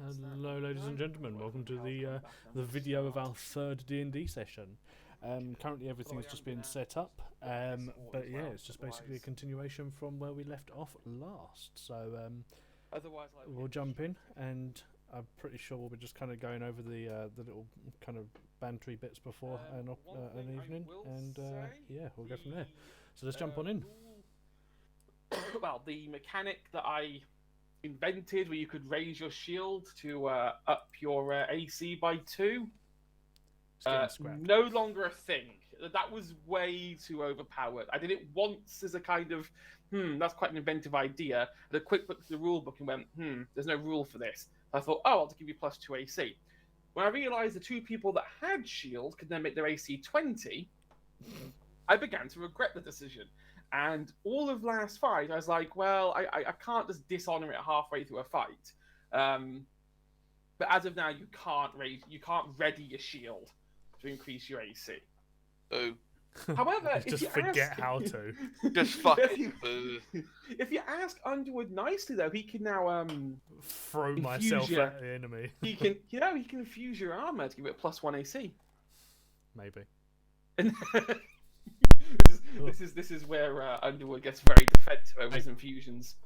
Hello, ladies and gentlemen. Welcome to the video of our third D&D session. Currently, everything's just been set up, but yeah, it's just basically a continuation from where we left off last. So we'll jump in, and I'm pretty sure we'll be just kind of going over the little kind of bantery bits before an evening, and yeah, we'll go from there. So let's jump on in. Well, the mechanic that I invented where you could raise your shield to up your AC by 2 no longer a thing. That was way too overpowered. I did it once as a kind of that's quite an inventive idea. I had a quick look at the rule book and went there's no rule for this. I thought, oh, I'll just give you +2 AC. When I realized the 2 people that had shield could then make their AC 20, I began to regret the decision. And all of last fight, I was like, well, I can't just dishonor it halfway through a fight. But as of now, you can't ready your shield to increase your AC. Oh. However, just forget how to. Just fucking. If you ask Underwood nicely, though, he can now throw myself at the enemy. He can infuse your armor to give it +1 AC. Maybe. This is where Underwood gets very defensive over his infusions.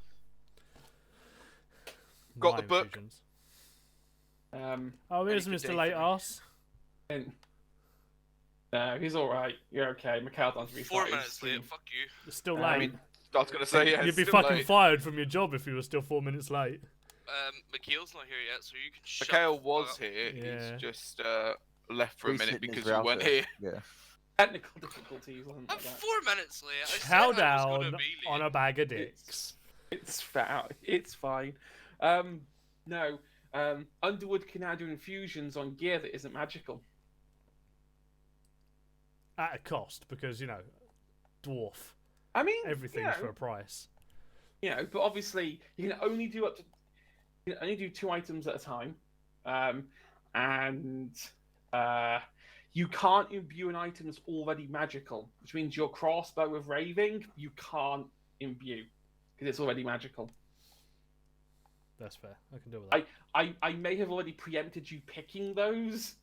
Got the book. Infusions. Oh, here's Mr. Late Arse. No, he's all right. You're okay. Macaldan's restarted. 4 minutes late. Fuck you. It's still late. I mean, I was gonna say yeah. You'd be fucking fired from your job if you were still 4 minutes late. Mikhail's not here yet, so you can. Mikhail was here. Yeah. He's just left for a minute because we weren't here. Yeah. Technical difficulties. I'm 4 minutes late. I Chow said I was down gonna be late. on a bag of dicks. It's fine. No. Underwood can now do infusions on gear that isn't magical. At a cost, because, you know, dwarf. I mean, everything's for a price. You know, but obviously you can only do 2 items at a time, and you can't imbue an item that's already magical, which means your crossbow of raving you can't imbue because it's already magical. That's fair. I can deal with that. I may have already preempted you picking those,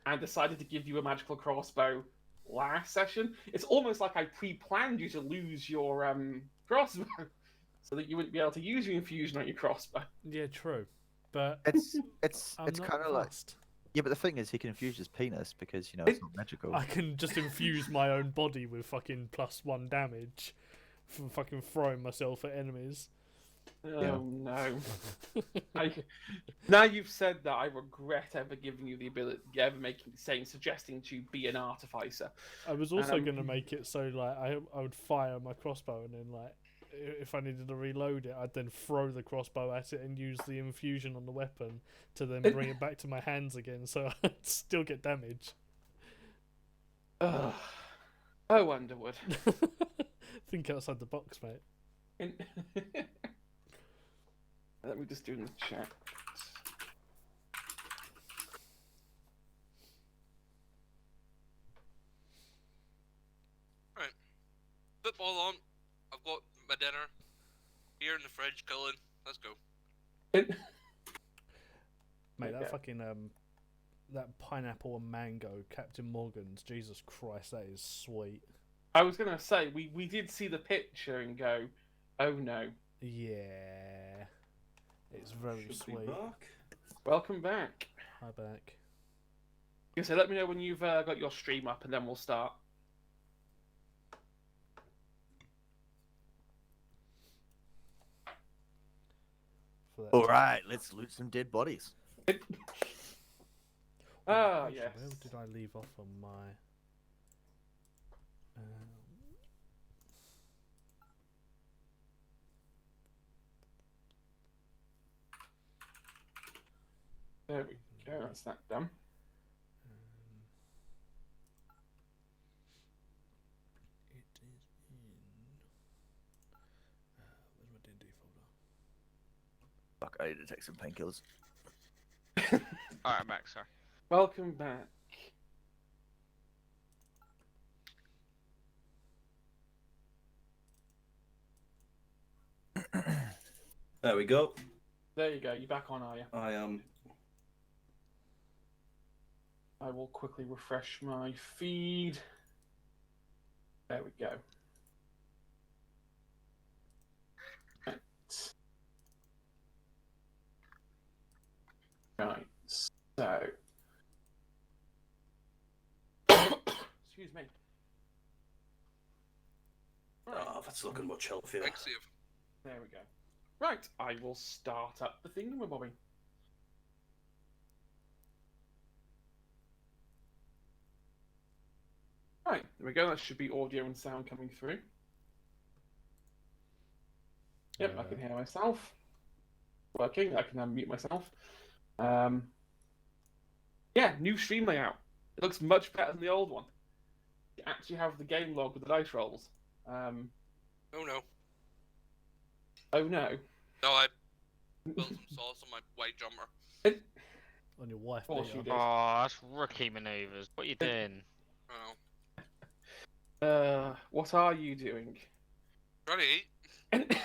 and decided to give you a magical crossbow last session. It's almost like I pre-planned you to lose your crossbow, so that you wouldn't be able to use your infusion on your crossbow. Yeah, true. But it's kind of like, yeah, but the thing is, he can infuse his penis because, you know, it's not magical. I can just infuse my own body with fucking +1 damage from fucking throwing myself at enemies. Oh no! Now you've said that, I regret ever giving you the ability, suggesting to be an artificer. I was also going to make it so like I would fire my crossbow, and then like if I needed to reload it, I'd then throw the crossbow at it and use the infusion on the weapon to then bring it back to my hands again, so I'd still get damage. Oh, Underwood! Think outside the box, mate. Let me just do in the chat. Right. Football on. I've got my dinner. Beer in the fridge, chilling. Let's go. Mate, that fucking that pineapple and mango Captain Morgan's, Jesus Christ, that is sweet. I was gonna say we did see the picture and go, oh no. Yeah. It's very sweet. Welcome back. Hi back. So let me know when you've got your stream up, and then we'll start. All right, let's loot some dead bodies. Yes. Where did I leave off on my? There we go. That's that done. It is in. Where's my D&D folder? Fuck, I need to take some painkillers. Alright, I'm back, sorry. Welcome back. There we go. There you go. You're back on, are you? I am. I will quickly refresh my feed. There we go. Right. So. Excuse me. Right. Oh, that's looking much healthier. Big save. There we go. Right. I will start up the thingamabobby. Right, there we go. That should be audio and sound coming through. Yep, I can hear myself. Working. I can unmute myself. Yeah, new stream layout. It looks much better than the old one. You actually have the game log with the dice rolls. Oh no. Oh no. No, I built some sauce on my white jumper. On your wife, Of course Peter. you did. Oh, that's rookie manoeuvres. What are you doing? Oh. What are you doing? Trying to eat.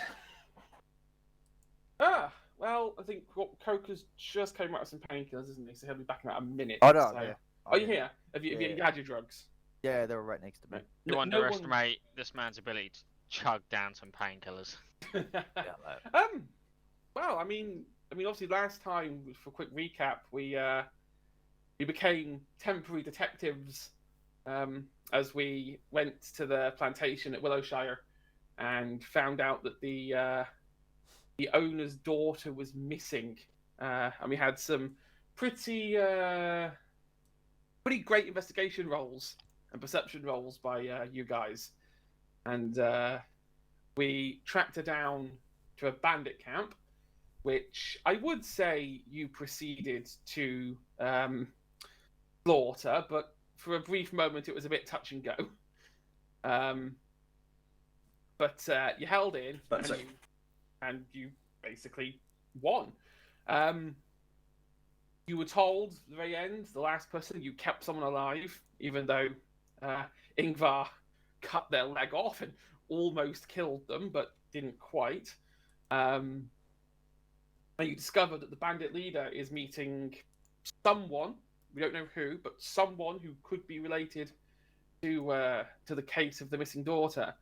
Well, I think Coker's just came out with some painkillers, isn't he? So he'll be back in about a minute. Oh, no, so... yeah. Are you here? Have you had your drugs? Yeah, they were right next to me. You No underestimate this man's ability to chug down some painkillers. one... Well, I mean, obviously, last time, for a quick recap, we became temporary detectives as we went to the plantation at Willowshire and found out that the owner's daughter was missing, and we had some pretty great investigation rolls and perception rolls by you guys, and we tracked her down to a bandit camp, which I would say you proceeded to slaughter, but for a brief moment it was a bit touch and go. But you held in, and you basically won. You were told at the very end, the last person, you kept someone alive, even though Ingvar cut their leg off and almost killed them, but didn't quite. And you discovered that the bandit leader is meeting someone, we don't know who, but someone who could be related to the case of the missing daughter.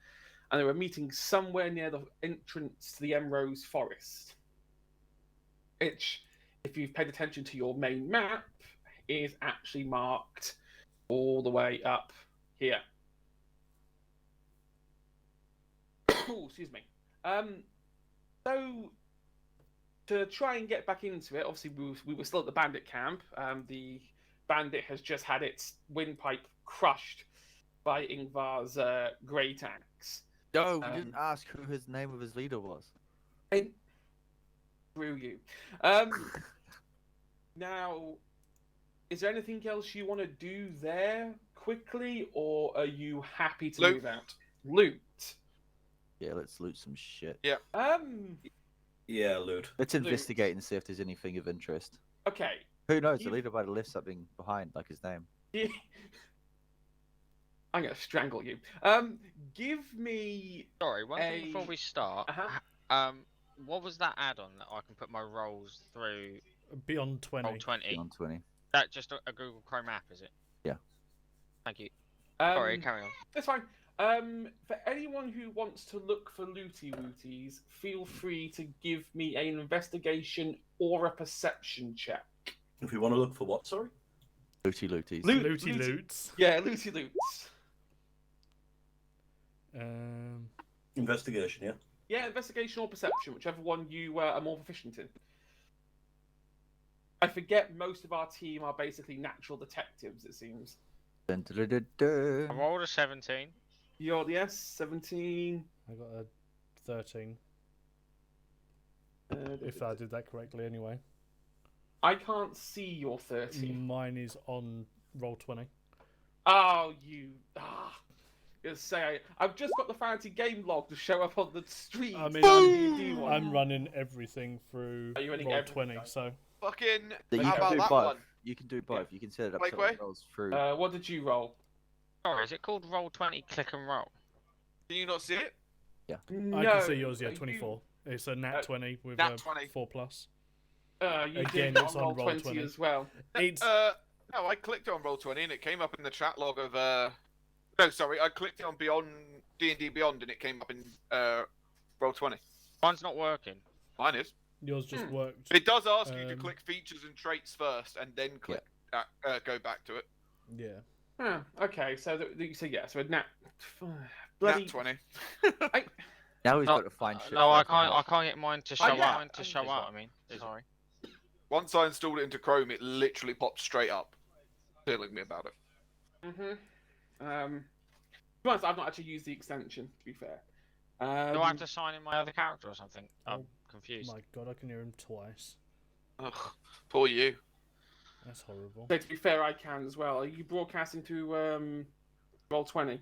And they were meeting somewhere near the entrance to the Emrose Forest. Which, if you've paid attention to your main map, is actually marked all the way up here. Oh, excuse me. So, to try and get back into it, obviously we were still at the bandit camp. The bandit has just had its windpipe crushed by Ingvar's great axe. No, we didn't ask who his name of his leader was. Screw you. Now, is there anything else you want to do there quickly, or are you happy to Loot. move out? Loot. Yeah, let's loot some shit. Yeah. Yeah, loot. Let's investigate and see if there's anything of interest. Okay. Who knows? The You- leader might have left something behind, like his name. I'm going to strangle you. Give me... Sorry, one thing before we start. Uh-huh. What was that add-on that I can put my rolls through? Beyond 20. Roll 20. On 20. That just a Google Chrome app, is it? Yeah. Thank you. Sorry, carry on. That's fine. For anyone who wants to look for looty wooties, feel free to give me an investigation or a perception check. If we want to look for what, sorry? Looty looties. Looty loots. Yeah, looty loots. Investigation, yeah? Yeah, investigation or perception, whichever one you are more proficient in. I forget most of our team are basically natural detectives, it seems. Dun, dun, dun, dun, dun. I rolled a 17. You're, yes, 17. I got a 13. If I did that correctly, anyway. I can't see your 13. Mine is on roll 20. Oh, you... Gonna say, I've just got the fancy game log to show up on the stream. I mean, D1. I'm running everything through Are you running roll everything? 20, so... Fucking. You How can about do that both. one? You can do both. You can set it up Wait, so wait. it rolls through. What did you roll? Sorry, is it called Roll 20 Click and Roll? Can you not see it? I can see yours, yeah, 24. It's a nat 20 with Nat a 20. 4+. You Again, did it's on on Roll20 as well. It's No, I clicked on Roll20 and it came up in the chat log of. No, sorry, I clicked it on Beyond D&D Beyond and it came up in Roll20. Mine's not working. Mine is. yours just worked. It does ask you to click features and traits first and then click go back to it. Yeah. Oh, okay, so so a nat Nat 20. Now we've No, got to find shit. No, for I our can't. I house. can't get mine to show yeah, up. To show up. I mean, sorry. Once I installed it into Chrome, it literally popped straight up, telling me about it. To be honest, I've not actually used the extension, to be fair. Do I have to sign in my other character or something? I'm confused. My God, I can hear him twice. Ugh, poor you. That's horrible. So to be fair, I can as well. Are you broadcasting to Roll20?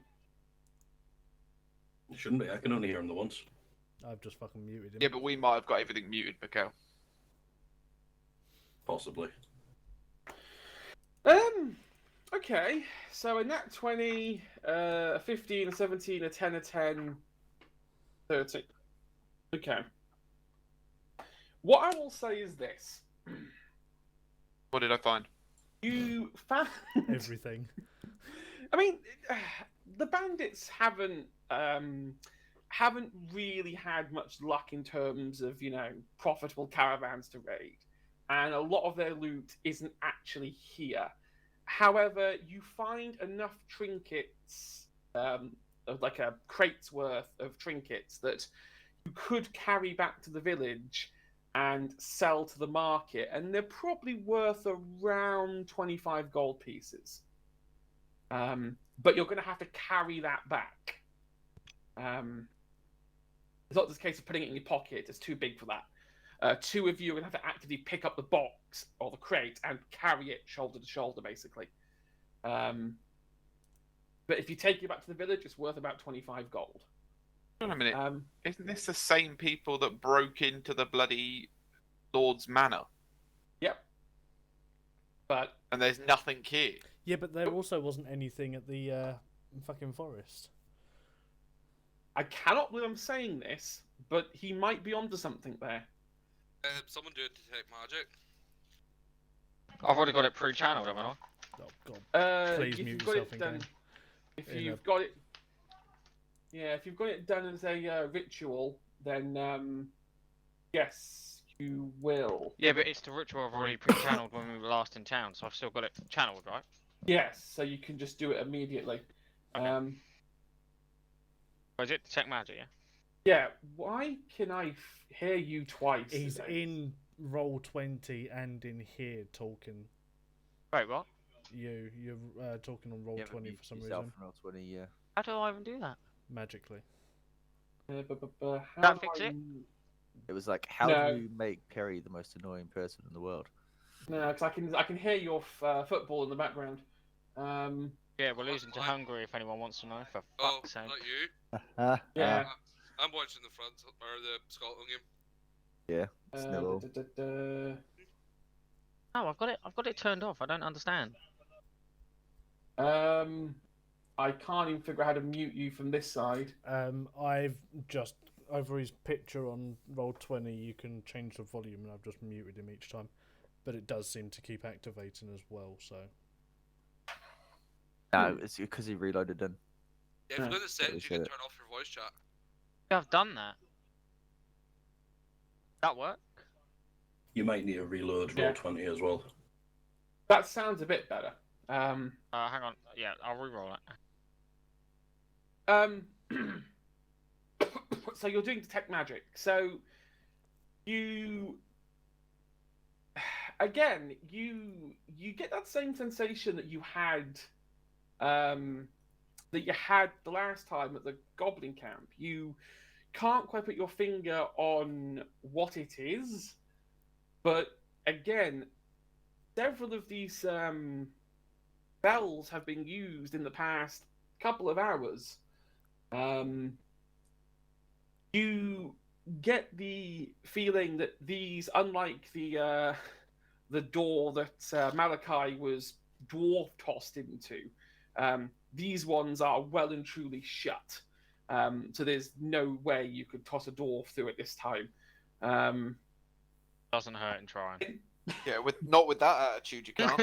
It shouldn't be. I can only hear him the once. I've just fucking muted him. Yeah, but we might have got everything muted, Mikhail. Possibly. Okay, so a nat 20, a 15, a 17, a 10, a 10, 13. Okay. What I will say is this. What did I find? You found... Everything. I mean, the bandits haven't really had much luck in terms of, profitable caravans to raid. And a lot of their loot isn't actually here. However, you find enough trinkets, like a crate's worth of trinkets, that you could carry back to the village and sell to the market, and they're probably worth around 25 gold pieces. But you're going to have to carry that back. It's not just a case of putting it in your pocket, it's too big for that. Two of you are going to have to actively pick up the box or the crate and carry it shoulder to shoulder, basically. But if you take it back to the village, it's worth about 25 gold. Hold on a minute. Isn't this the same people that broke into the bloody Lord's Manor? Yep. And there's nothing here. Yeah, but there also wasn't anything at the fucking forest. I cannot believe I'm saying this, but he might be onto something there. Someone do detect magic. I've already got it pre-channeled, haven't I? Oh God. Please if mute you've got yourself it done, again. if you've got it done as a ritual, then yes, you will. Yeah, but it's the ritual I've already pre-channeled when we were last in town, so I've still got it channeled, right? Yes, so you can just do it immediately. Okay. Is it detect magic? Yeah. Yeah. Why can I hear you twice? He's today? in Roll20 and in here talking. Wait, what? You're talking on Roll20 for some reason. Roll20, yeah. How do I even do that? Magically. How That do fix I- it? It was like, how No. do you make Perry the most annoying person in the world? No, because I can hear your football in the background. Yeah, we're losing to Hungary if anyone wants to know, for Oh, fuck's sake. not you. Yeah. I'm watching the front or the Scotland game. Yeah, it's nil. Oh, I've got it turned off. I don't understand. I can't even figure out how to mute you from this side. I've just over his picture on Roll20. You can change the volume, and I've just muted him each time. But it does seem to keep activating as well. So. No, it's because he reloaded then. Yeah, if you go to the settings, you can said it. turn off your voice chat. Yeah, I've done that. That work? You might need to reload Yeah. Roll20 as well. That sounds a bit better. Hang on. Yeah, I'll re-roll it. So you're doing detect magic. So you again, you get that same sensation that you had the last time at the Goblin Camp. You can't quite put your finger on what it is, but again, several of these bells have been used in the past couple of hours. You get the feeling that these, unlike the door that Malachi was dwarf tossed into, these ones are well and truly shut. So there's no way you could toss a dwarf through it this time. Doesn't hurt in trying. Yeah, not with that attitude, you can't.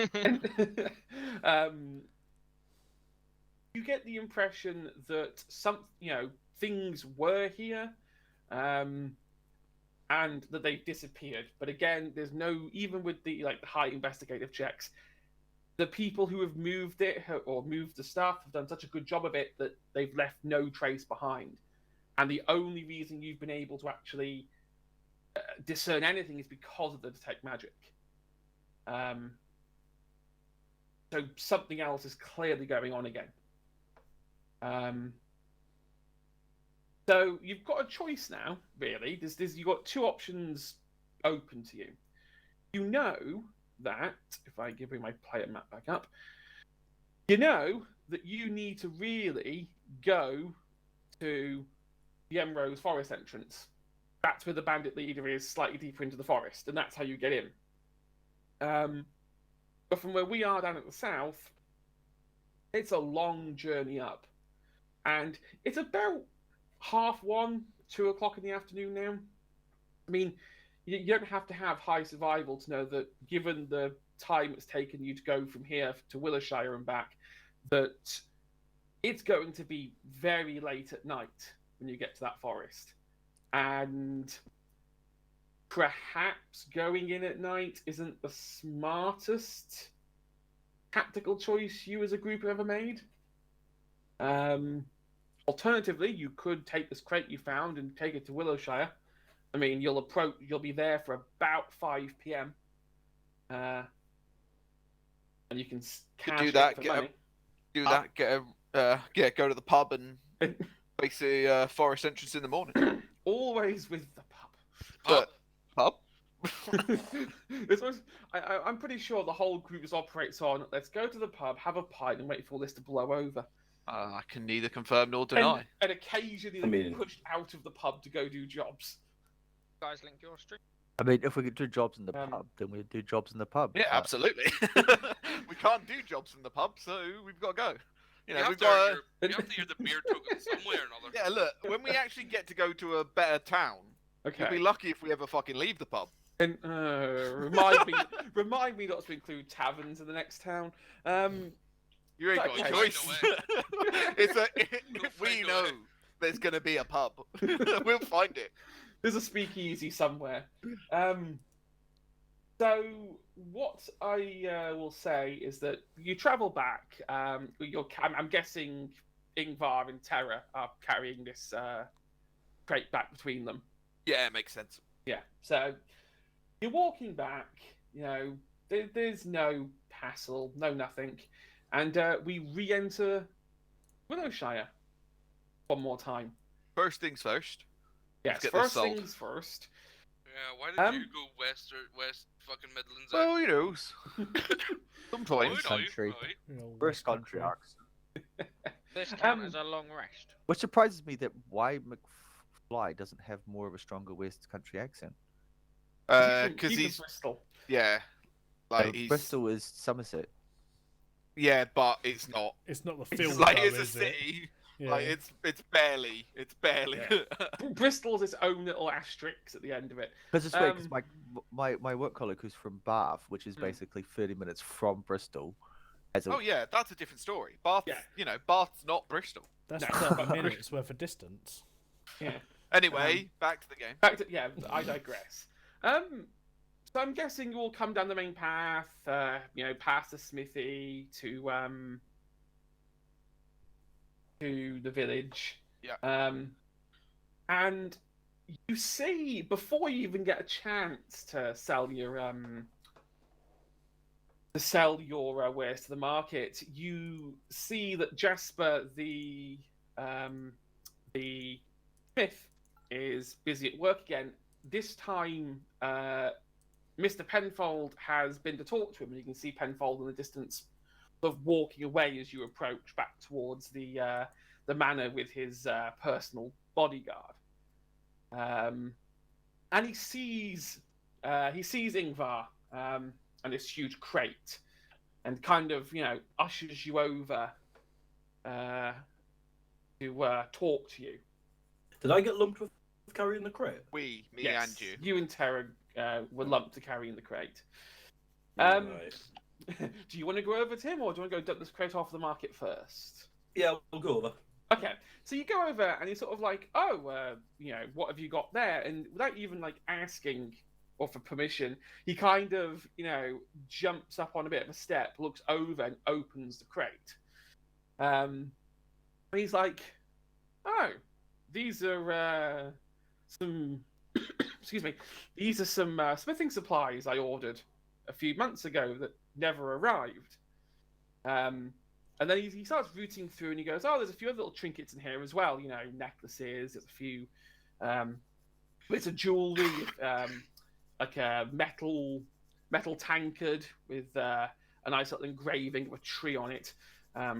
You get the impression that things were here, and that they've disappeared. But again, there's no, even with the high investigative checks, the people who have moved it or moved the stuff have done such a good job of it that they've left no trace behind. And the only reason you've been able to actually discern anything is because of the detect magic. So something else is clearly going on again. So you've got a choice now, really. You've got two options open to you. You know that, if I bring my player map back up, you know that you need to really go to the Emrose Forest entrance. That's where the bandit leader is, slightly deeper into the forest, and that's how you get in. But from where we are down at the south, it's a long journey up. And it's about 1:30, 2 o'clock in the afternoon now. I mean, you don't have to have high survival to know that, given the time it's taken you to go from here to Willowshire and back, that it's going to be very late at night when you get to that forest. And perhaps going in at night isn't the smartest tactical choice you as a group have ever made. Alternatively, you could take this crate you found and take it to Willowshire. I mean, you'll be there for about 5 p.m. And you can cash do that. it for money. Go to the pub and face the forest entrance in the morning. Always with the pub. Pub? I'm pretty sure the whole group operates on, let's go to the pub, have a pint, and wait for all this to blow over. I can neither confirm nor deny. And occasionally they're pushed out of the pub to go do jobs. Guys, link your stream. I mean, if we could do jobs in the pub, then we'd do jobs in the pub. Yeah, absolutely. We can't do jobs in the pub, so we've got to go. You have to hear the beer token somewhere or another. Yeah, look, when we actually get to go to a better town, you'll be lucky if we ever fucking leave the pub. And remind me not to include taverns in the next town. You ain't got a choice. We know there's going to be a pub. We'll find it. There's a speakeasy somewhere. So what I will say is that you travel back. I'm guessing Ingvar and Terra are carrying this crate back between them. Yeah, it makes sense. Yeah. So you're walking back. There's no hassle, no nothing. And we re-enter Willowshire one more time. First things first. Yes, first things first. Yeah, why did you go west fucking Midlands? Well, you know, sometimes. Country. West country accent. This count as a long rest. Which surprises me that why McFly doesn't have more of a stronger West country accent. Because he's Bristol. Yeah, Bristol is Somerset. Yeah, but it's not. It's not the film. It's a city. Yeah. It's barely. Yeah. Bristol's its own little asterisk at the end of it. Because it's weird. Because my work colleague who's from Bath, which is basically 30 minutes from Bristol. Oh yeah, that's a different story. Bath, Bath's not Bristol. That's 30 minutes worth of distance. Yeah. Anyway, back to the game. I digress. So I'm guessing you all come down the main path, past the smithy to the village. Yeah. And you see, before you even get a chance to sell your wares to the market, you see that Jasper, the smith, is busy at work again. This time, Mr. Penfold has been to talk to him, and you can see Penfold in the distance, sort of walking away as you approach back towards the manor with his personal bodyguard. And he sees Ingvar and this huge crate, and kind of ushers you over to talk to you. Did I get lumped with carrying the crate? Me yes, and you. You and Terra were lumped to carrying the crate. Right. Do you want to go over to him, or do you want to go dump this crate off the market first? Yeah, we'll go over. Okay, so you go over and you're sort of like, oh, what have you got there? And without even like asking or for permission, he kind of, jumps up on a bit of a step, looks over and opens the crate. And he's like, oh, these are some, excuse me, these are some smithing supplies I ordered a few months ago that never arrived. And then he starts rooting through and he goes, oh, there's a few other little trinkets in here as well, necklaces, there's a few bits of jewelry, like a metal tankard with a nice little engraving of a tree on it,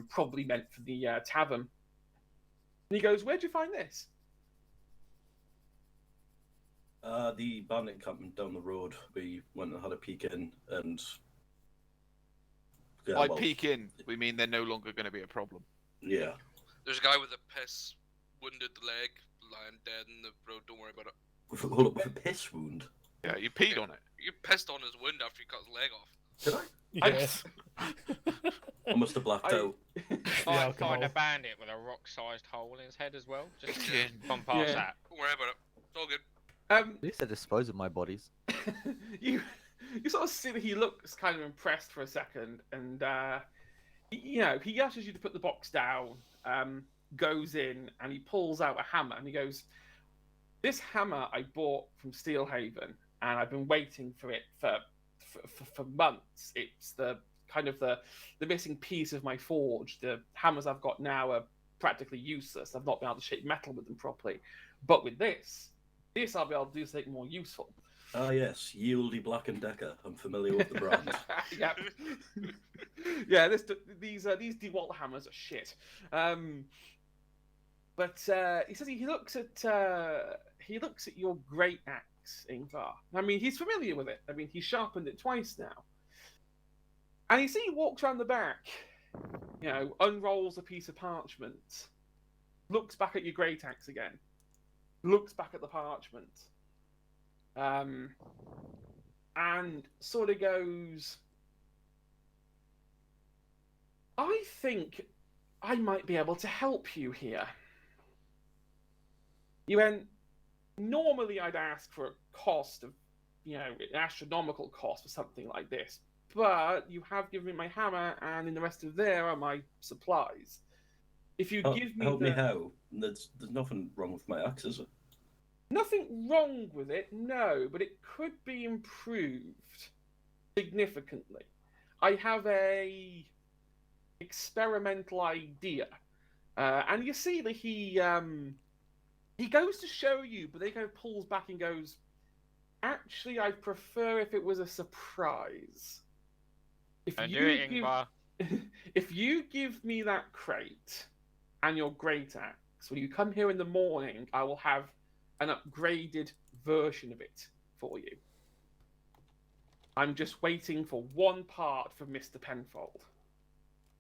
probably meant for the tavern. And he goes, where'd you find this? The bandit encampment down the road. We went and had a peek in, and By peek in, we mean they're no longer going to be a problem. Yeah. There's a guy with a piss wounded leg lying dead in the road. Don't worry about it. Hold up, with a piss wound. Yeah, you peed on it. You pissed on his wound after you cut his leg off. Did I? Yes. I must have blacked out. I find a bandit with a rock-sized hole in his head as well. Just to come past that. Don't worry about it. It's all good. At least they dispose of my bodies. you sort of see that he looks kind of impressed for a second, and he asks you to put the box down, goes in, and he pulls out a hammer, and he goes, this hammer I bought from Steelhaven, and I've been waiting for it for months. It's the kind of the missing piece of my forge. The hammers I've got now are practically useless. I've not been able to shape metal with them properly. But with this I'll be able to do something more useful. Ah, yes, Yieldy Black & Decker. I'm familiar with the brand. Yeah. Yeah, these DeWalt hammers are shit. But he says he looks at your great axe, Ingvar. I mean, he's familiar with it. I mean, he's sharpened it twice now. And you see he walks around the back, unrolls a piece of parchment, looks back at your great axe again, looks back at the parchment, and sort of goes, I think I might be able to help you here. You went, normally I'd ask for a cost of, an astronomical cost for something like this, but you have given me my hammer, and in the rest of there are my supplies. If you give me help me how? There's nothing wrong with my axe, is there? Nothing wrong with it, no, but it could be improved significantly. I have a experimental idea, and you see that he goes to show you, but then he kind of pulls back and goes, actually, I'd prefer if it was a surprise. If you give me that crate and your great axe, when you come here in the morning, I will have an upgraded version of it for you. I'm just waiting for one part from Mr. Penfold,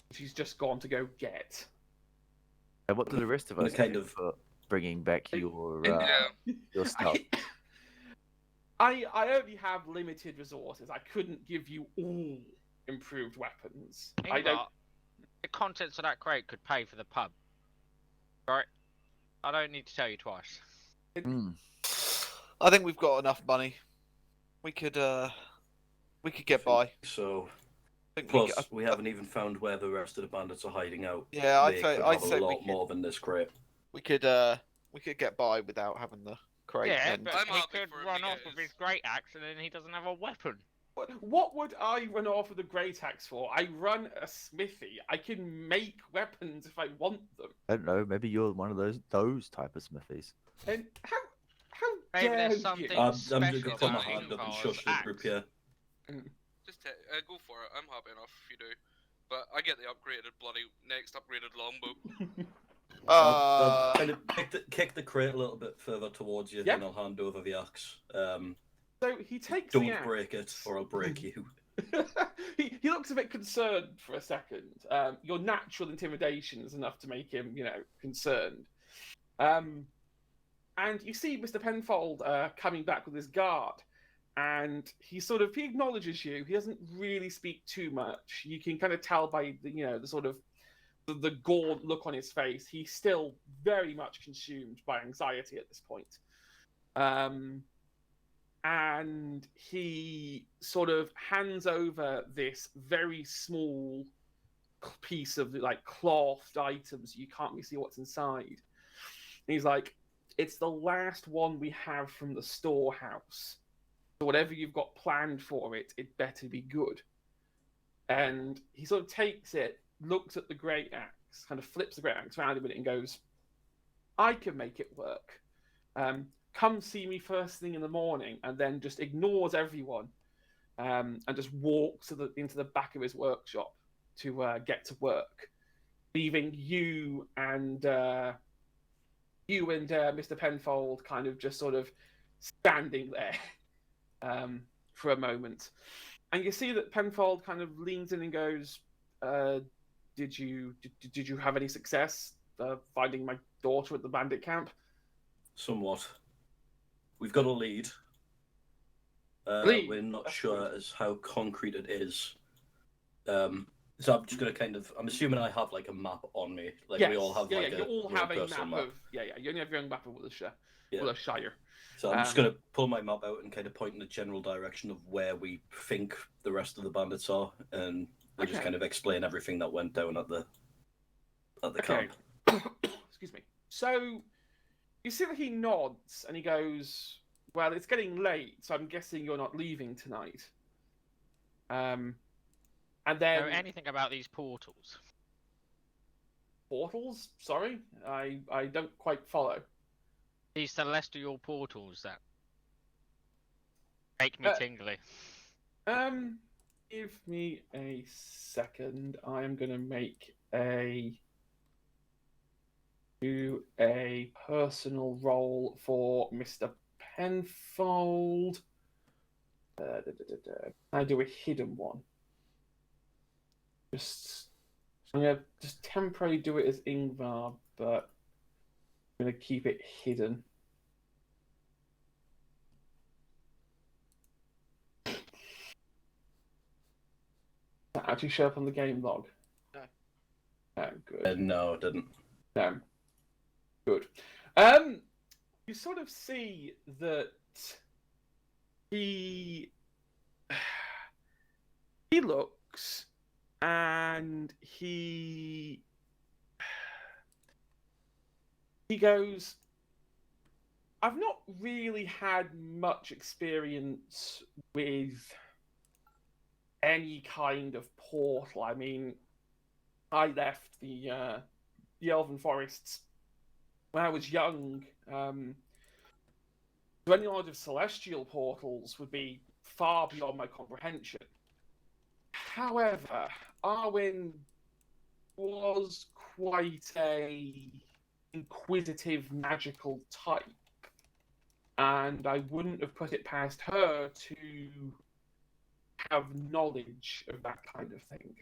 which he's just gone to go get. And what do the rest of us do for bringing back your stuff? I only have limited resources. I couldn't give you all improved weapons. The contents of that crate could pay for the pub, right? I don't need to tell you twice. I think we've got enough money. We could get by. So, plus we haven't even found where the rest of the bandits are hiding out. Yeah, I'd say a lot more than this crate. We could get by without having the crate. Yeah, and... but he could run off with his great axe, and then he doesn't have a weapon. What would I run off with a great axe for? I run a smithy. I can make weapons if I want them. I don't know. Maybe you're one of those type of smithies. And how Maybe dare there's something you? I'm special just gonna put my about hand up and Ingvar's shush the axe. group here. Just go for it. I'm happy enough if you do. But I get the upgraded next upgraded longbow. I'll kind of kick the crate a little bit further towards you, Yep. and I'll hand over the axe. So he takes the Don't axe. break it, or I'll break you. he looks a bit concerned for a second. Your natural intimidation is enough to make him, concerned. And you see Mr. Penfold coming back with his guard, and he acknowledges you. He doesn't really speak too much. You can kind of tell by the sort of the gaunt look on his face. He's still very much consumed by anxiety at this point. And he sort of hands over this very small piece of like clothed items. You can't really see what's inside. And he's like, it's the last one we have from the storehouse. So whatever you've got planned for it, it better be good. And he sort of takes it, looks at the great axe, kind of flips the great axe around a minute and goes, I can make it work. Come see me first thing in the morning, and then just ignores everyone and just walks into the back of his workshop to get to work, leaving you and Mr. Penfold kind of just sort of standing there for a moment. And you see that Penfold kind of leans in and goes, did you have any success finding my daughter at the bandit camp? Somewhat. We've got a lead. We're not sure as how concrete it is. So I'm just gonna I'm assuming I have like a map on me. Like yes. we all have you all have a map. You only have your own map of Willowshire. Yeah. Willowshire. So I'm just gonna pull my map out and kind of point in the general direction of where we think the rest of the bandits are, and we'll just kind of explain everything that went down at the camp. Excuse me. So you see that he nods and he goes, well, it's getting late, so I'm guessing you're not leaving tonight. And then... Know anything about these portals? Portals? Sorry? I don't quite follow. These celestial portals that make me tingly. Give me a second. I am going to do a personal roll for Mr. Penfold. I do a hidden one. I'm going to just temporarily do it as Ingvar, but I'm going to keep it hidden. That actually show up on the game log? No. Oh, good. No, it didn't. No. Good. You sort of see that he looks and he goes, I've not really had much experience with any kind of portal. I mean, I left the Elven Forests when I was young. So any knowledge of celestial portals would be far beyond my comprehension. However, Arwen was quite a inquisitive, magical type, and I wouldn't have put it past her to have knowledge of that kind of thing.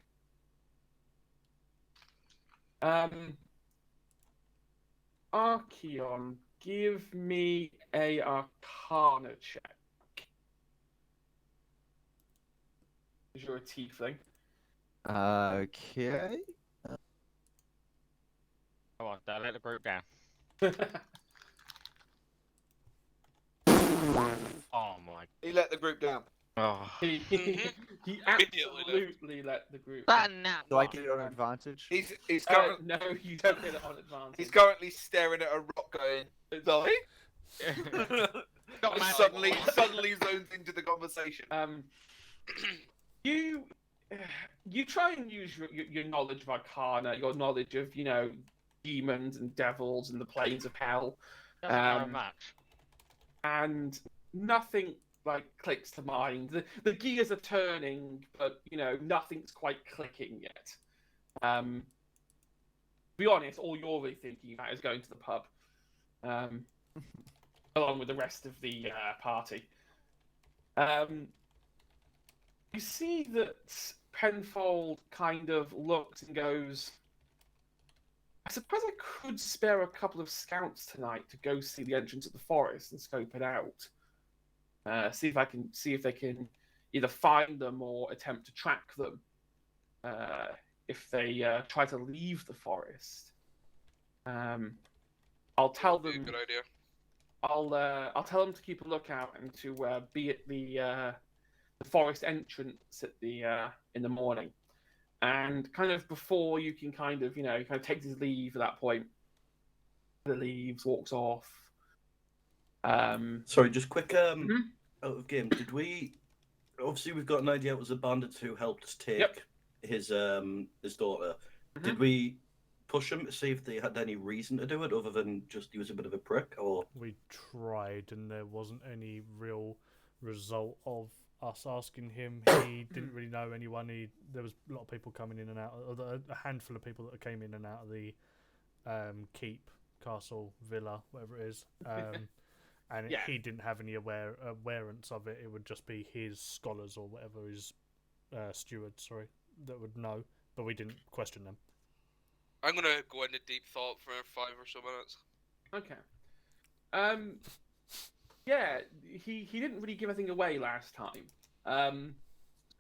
Archeon, give me a Arcana check. Because you're a tiefling. Okay. Come on, don't let the group down. Oh my. He let the group down. Oh. He absolutely let the group down. Do I get it on advantage? He's currently, No, you don't get it on advantage. he's currently staring at a rock going, sorry? Got And suddenly zones into the conversation. You try and use your knowledge of Arcana, your knowledge of, demons and devils and the planes of hell. Doesn't match. And nothing clicks to mind. The gears are turning, but nothing's quite clicking yet. To be honest, all you're really thinking about is going to the pub, along with the rest of the party. You see that Penfold kind of looks and goes, I suppose I could spare a couple of scouts tonight to go see the entrance of the forest and scope it out. see if they can either find them or attempt to track them if they try to leave the forest. I'll tell them. Good idea. I'll tell them to keep a lookout and to be at the forest entrance at the in the morning, and kind of before you can kind of takes his leave at that point. The leaves, walks off. Sorry, just quick. Out of game. Did we? Obviously, we've got an idea. It was the bandits who helped us take his daughter. Did we push him to see if they had any reason to do it other than just he was a bit of a prick? Or we tried, and there wasn't any real result of us asking him. He didn't really know anyone. There was a lot of people coming in and out. A handful of people that came in and out of the keep, castle, villa, whatever it is. And he didn't have any awareness of it. It would just be his scholars or whatever, his stewards, that would know. But we didn't question them. I'm gonna go into deep thought for 5 or so minutes. Okay. Yeah, he didn't really give anything away last time.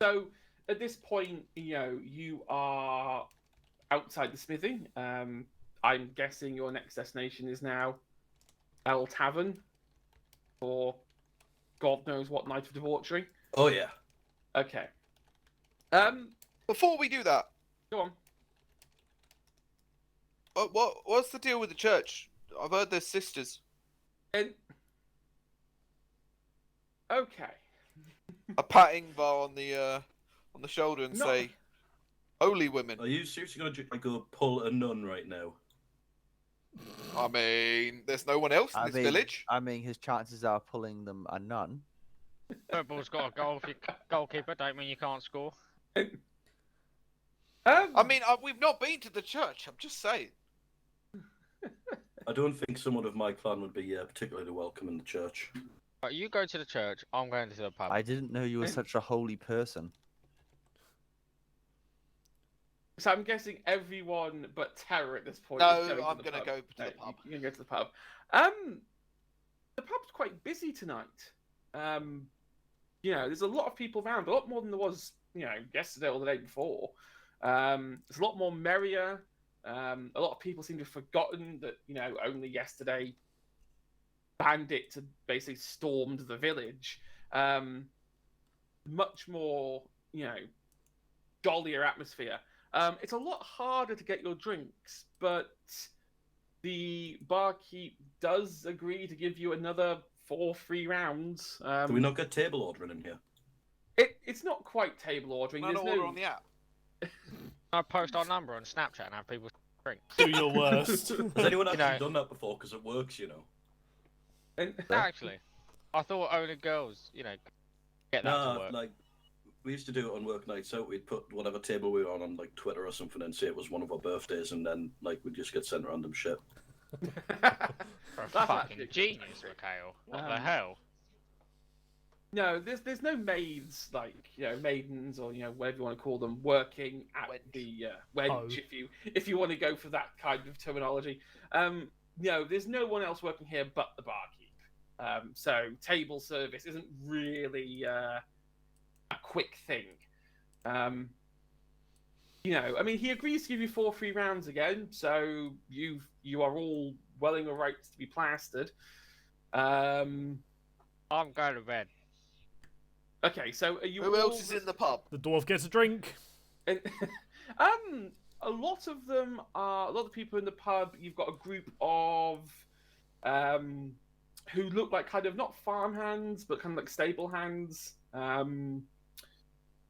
So at this point, you are outside the smithy. I'm guessing your next destination is now El Tavern, or God knows what night of debauchery. Oh yeah. Okay. Before we do that, Go on. what's the deal with the church? I've heard they're sisters. And okay. A patting Var on the shoulder and No. say, "Holy women." Are you seriously going to go pull a nun right now? I mean, there's no one else in this village. I mean, his chances are pulling them are none. Football's got a goal. If you're goalkeeper, don't mean you can't score. I mean, we've not been to the church. I'm just saying. I don't think someone of my clan would be particularly welcome in the church. Right, you go to the church. I'm going to the pub. I didn't know you were such a holy person. So I'm guessing everyone but Terror at this point. No, is I'm going gonna go to the pub. You're going to go to the pub. The pub's quite busy tonight. There's a lot of people around, a lot more than there was, yesterday or the day before. There's a lot more merrier. A lot of people seem to have forgotten that, only yesterday Bandit had basically stormed the village. Much more, jollier atmosphere. It's a lot harder to get your drinks, but the barkeep does agree to give you another 4 free rounds. Do we not get table ordering in here? It's not quite table ordering. Not order on the app. I post our number on Snapchat and have people drink. Do your worst. Has anyone actually done that before? Because it works, And, Actually, I thought only girls, get that to work. Like we used to do it on work nights out. We'd put whatever table we were on like Twitter or something and say it was one of our birthdays, and then like we'd just get sent random shit. For a That's fucking actually genius, Mikhail. What the hell? No, there's no maids, like maidens or whatever you want to call them, working at the wench, if you want to go for that kind of terminology. There's no one else working here but the barkeep. So table service isn't really a quick thing. I mean, he agrees to give you 4 free rounds again, so you are all well in your rights to be plastered. I'm going to bed. Okay, so are you? Who else is in the pub? The dwarf gets a drink. And, a lot of them are a lot of people in the pub. You've got a group of who look like kind of not farm hands, but kind of like stable hands.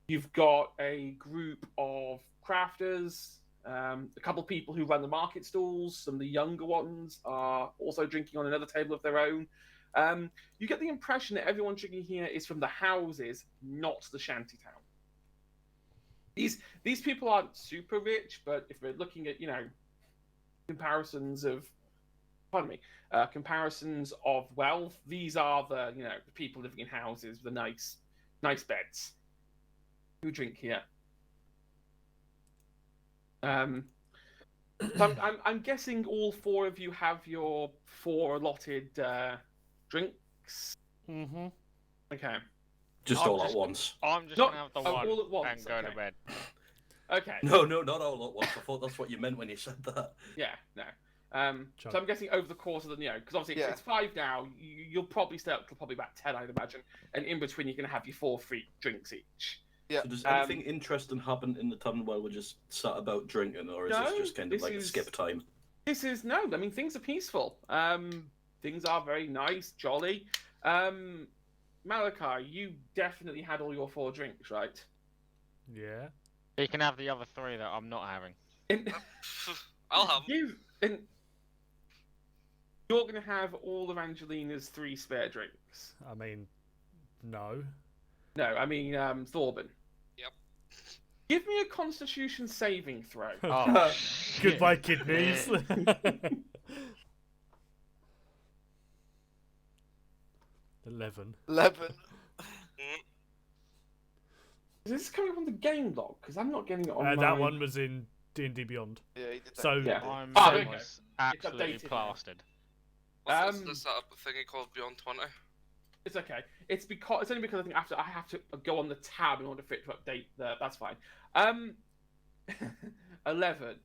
You've got a group of crafters, a couple of people who run the market stalls. Some of the younger ones are also drinking on another table of their own. You get the impression that everyone drinking here is from the houses, not the shantytown. These people aren't super rich, but if we're looking at comparisons of wealth, these are the the people living in houses with the nice beds who drink here. So I'm guessing all 4 of you have your 4 allotted drinks. Mm-hmm. Okay. Just I'm all just- at once. I'm just Not- gonna have the oh, one all at once, and go to okay. bed. Okay. No, not all at once. I thought that's what you meant when you said that. Yeah, no. So Chug. I'm guessing over the course of the, because obviously Yeah. it's 5 now. You'll probably stay up till probably about 10, I'd imagine. And in between, you're going to have your 4 free drinks each. Yeah. So does anything interesting happen in the tavern while we're just sat about drinking, or is No, this just kind of this like a is- skip time? This is no. I mean, things are peaceful. Things are very nice, jolly. Malachi, you definitely had all your 4 drinks, right? Yeah. You can have the other 3 that I'm not having. And I'll have 'em. you're going to have all of Angelina's 3 spare drinks. I mean, no. No, I mean Thorben. Yep. Give me a Constitution saving throw. Oh, Goodbye, kidneys. 11. 11. Is this coming from the game log? Because I'm not getting it on That my... one was in D&D Beyond. Yeah, he did that. So Yeah. I'm Oh, there you go. was absolutely updated now. plastered. Let's set up a thingy called Beyond 20. It's okay. It's only because I think I have to go on the tab in order for it to update the. That's fine. 11.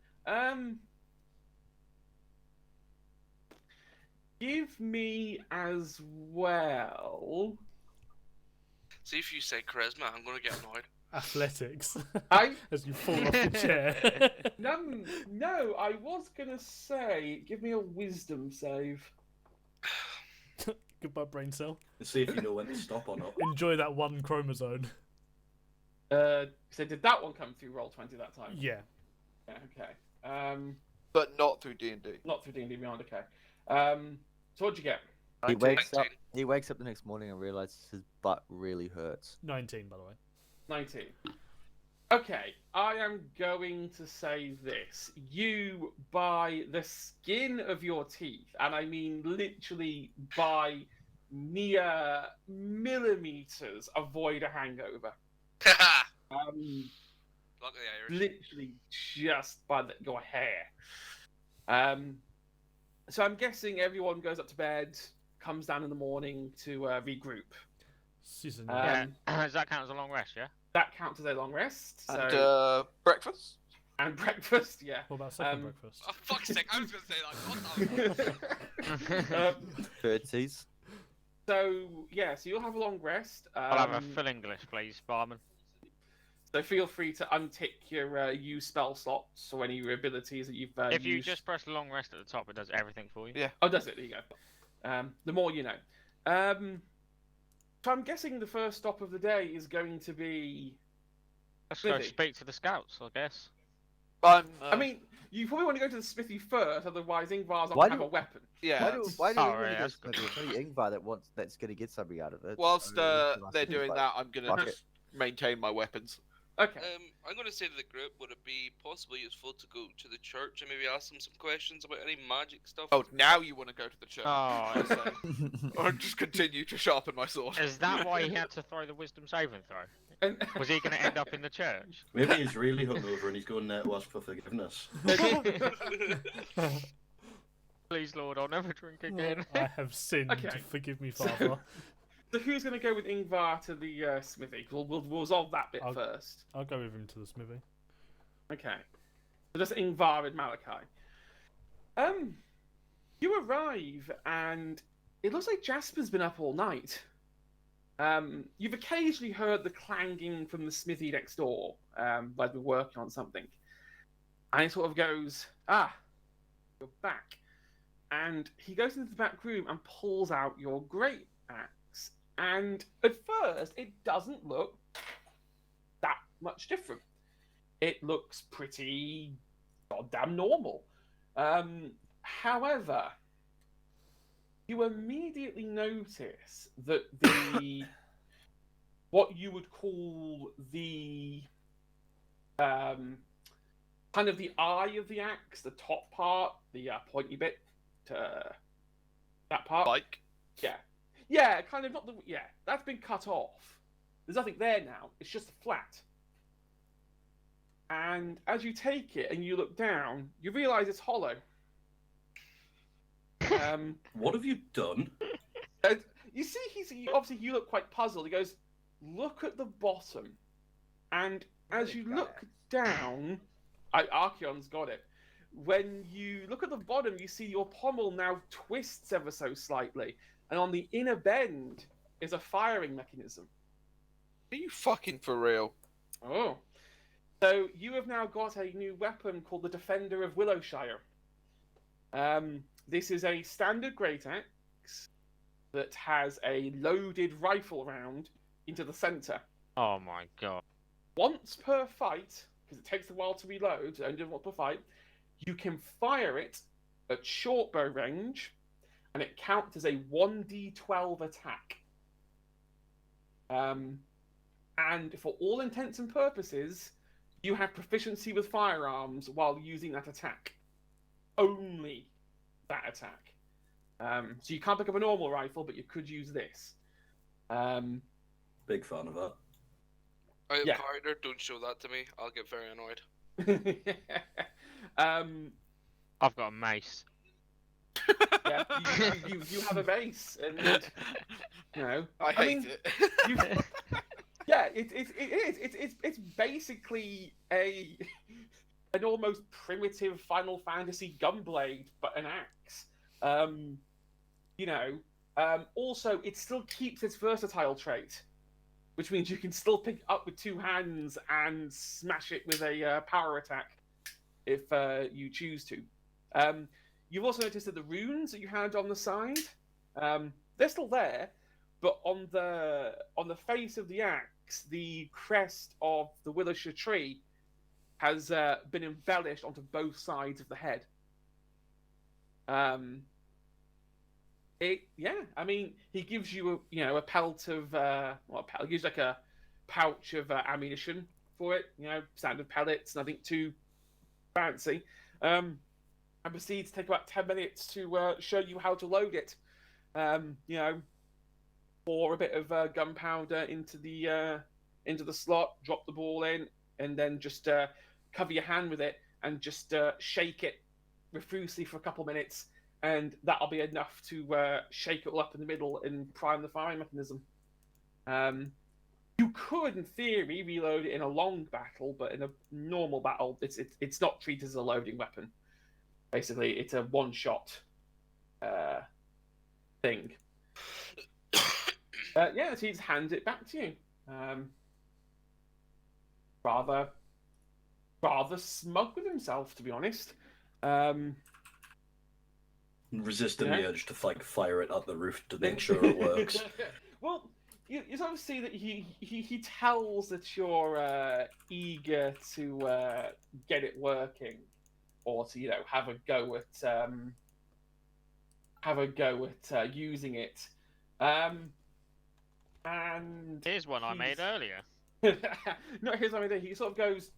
Give me as well. See if you say charisma, I'm gonna get annoyed. athletics. I As you fall off the chair. no. I was gonna say, give me a wisdom save. Goodbye, brain cell. And see if you know when to stop or not. Enjoy that one chromosome. So did that one come through Roll20 that time? Yeah. Yeah, okay. But not through D&D. Not through D&D Beyond. Okay. So what'd you get? He wakes up. 19. He wakes up the next morning and realizes his butt really hurts. 19, by the way. 19. Okay, I am going to say this. You, by the skin of your teeth, and I mean literally by mere millimeters, avoid a hangover. Luck of the Irish. Literally just by your hair. So I'm guessing everyone goes up to bed, comes down in the morning to regroup. Season Um, Does that count as a long rest, yeah? That counts as a long rest. So, And breakfast? and breakfast, yeah. What about second Um, breakfast? Oh, fuck's sake, I was gonna say that. What the Curtsies. So yeah, so you'll have a long rest. I'll have a full English, please, barman. So feel free to untick your use spell slots or any of your abilities that you've If you used. just press long rest at the top, it does everything for you. Yeah. Oh, does it? There you go. The more you know. So I'm guessing the first stop of the day is going to be. Let's go Smithy. speak to the scouts, I guess. I'm, I mean, you probably want to go to the smithy first, otherwise Ingvar's not Why going to have do- a weapon. yeah. Why do Oh, we want right, to go that's Smithy? It's only Ingvar that's going to get something out of it. Whilst I mean, they're doing but- that, I'm gonna fuck just maintain my weapons. Okay. I'm going to say to the group, would it be possibly useful to go to the church and maybe ask them some questions about any magic stuff? Oh, now you want to go to the church? Oh, Or just continue to sharpen my sword. is that why he had to throw the wisdom saving throw? And, Was he going to end up in the church? Maybe he's really hungover and he's going there to ask for forgiveness. Please, Lord, I'll never drink again. I have sinned. Okay. Forgive me, Father. so who's going to go with Ingvar to the smithy? We'll resolve that bit I'll- first. I'll go with him to the smithy. Okay. So just Ingvar and Malachi. You arrive and it looks like Jasper's been up all night. You've occasionally heard the clanging from the smithy next door, where they're working on something. And he sort of goes, you're back. And he goes into the back room and pulls out your great axe. And at first, it doesn't look that much different. It looks pretty goddamn normal. However, you immediately notice that the what you would call the kind of the eye of the axe, the top part, the pointy bit, that part. Like, Yeah, kind of not the that's been cut off. There's nothing there now. It's just flat. And as you take it and you look down, you realise it's hollow. What have you done? you see, obviously you look quite puzzled. He goes, "Look at the bottom," and as you look down, Archeon's got it. When you look at the bottom, you see your pommel now twists ever so slightly, and on the inner bend is a firing mechanism. Are you fucking for real? Oh. So you have now got a new weapon called the Defender of Willowshire. This is a standard great axe that has a loaded rifle round into the center. Oh my god. Once per fight, because it takes a while to reload, so only once per fight, you can fire it at short bow range, and it counts as a 1d12 attack. And for all intents and purposes, you have proficiency with firearms while using that attack. Only that attack. So you can't pick up a normal rifle, but you could use this. Big fan of that. Out of Yeah. character, don't show that to me. I'll get very annoyed. I've got a mace. Yeah, you have a base, and you know. I hate mean, it. you, yeah, it's basically an almost primitive Final Fantasy gunblade, but an axe. You know. Also, it still keeps its versatile trait, which means you can still pick it up with two hands and smash it with a power attack if you choose to. You've also noticed that the runes that you had on the side, they're still there, but on the face of the axe, the crest of the Willowshire tree has been embellished onto both sides of the head. I mean, he gives you a pelt of he gives like a pouch of ammunition for it, standard pellets, nothing too fancy. And proceeds to take about 10 minutes to show you how to load it. Pour a bit of gunpowder into the slot, drop the ball in, and then just cover your hand with it and just shake it profusely for a couple minutes, and that'll be enough to shake it all up in the middle and prime the firing mechanism. You could, in theory, reload it in a long battle, but in a normal battle, it's not treated as a loading weapon. Basically, it's a one-shot thing. So he just hands it back to you. Rather smug with himself, to be honest. Resisting the urge to fire it at the roof to make sure it works. Well, you sort of see that he tells that you're eager to get it working, or to have a go at using it. And Here's one I made earlier. no, here's what I mean. He sort of goes,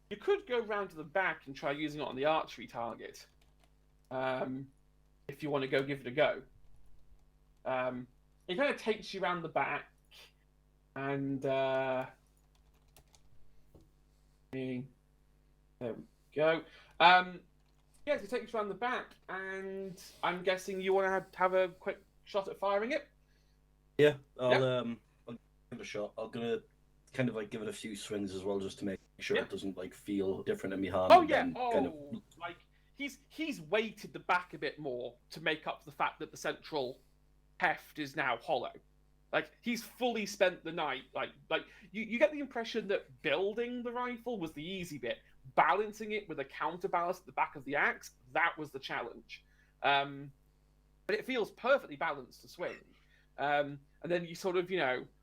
you could go round to the back and try using it on the archery target, if you want to go give it a go. It kind of takes you around the back, and there we go. Yes, it takes you around the back, and I'm guessing you want to have a quick shot at firing it. Yeah, I'll give it a shot. I'm gonna kind of give it a few swings as well, just to make sure it doesn't feel different in my hand. Oh yeah, he's weighted the back a bit more to make up for the fact that the central heft is now hollow. He's fully spent the night. You get the impression that building the rifle was the easy bit. Balancing it with a counterbalance at the back of the axe, that was the challenge. But it feels perfectly balanced to swing. And then you sort of,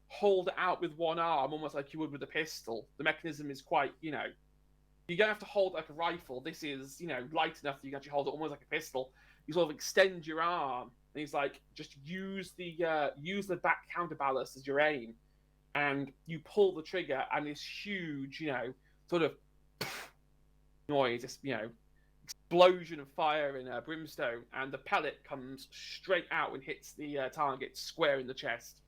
hold it out with one arm, almost like you would with a pistol. The mechanism is quite, you don't have to hold it like a rifle. This is, light enough that you can actually hold it almost like a pistol. You sort of extend your arm, and he's like, just use the back counterbalance as your aim, and you pull the trigger, and this huge, sort of noise, this, explosion of fire in brimstone, and the pellet comes straight out and hits the target square in the chest.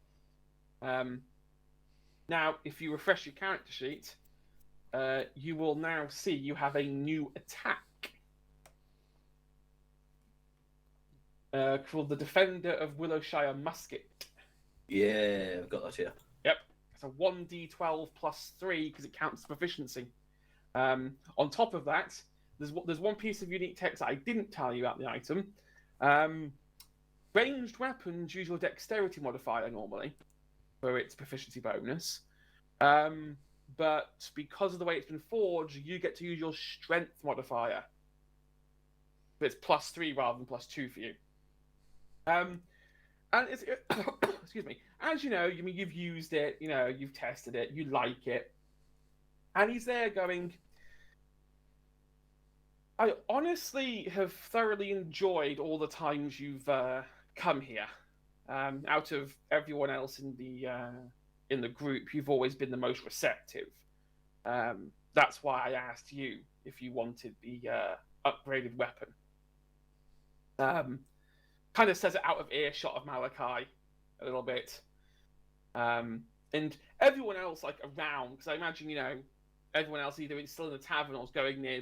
Now, if you refresh your character sheet, you will now see you have a new attack. called the Defender of Willowshire Musket. Yeah, I've got that here. Yep, it's a 1d12 plus 3 because it counts as proficiency. On top of that, there's one piece of unique text that I didn't tell you about the item. Ranged weapons use your dexterity modifier normally for its proficiency bonus. But because of the way it's been forged, you get to use your strength modifier. But it's plus 3 rather than plus 2 for you. And it's excuse me. As you know, you've used it, you've tested it, you like it. And he's there going, I honestly have thoroughly enjoyed all the times you've come here. Out of everyone else in the group, you've always been the most receptive. That's why I asked you if you wanted the upgraded weapon. Kind of says it out of earshot of Malachi a little bit. And everyone else around, because I imagine everyone else either is still in the tavern or is going near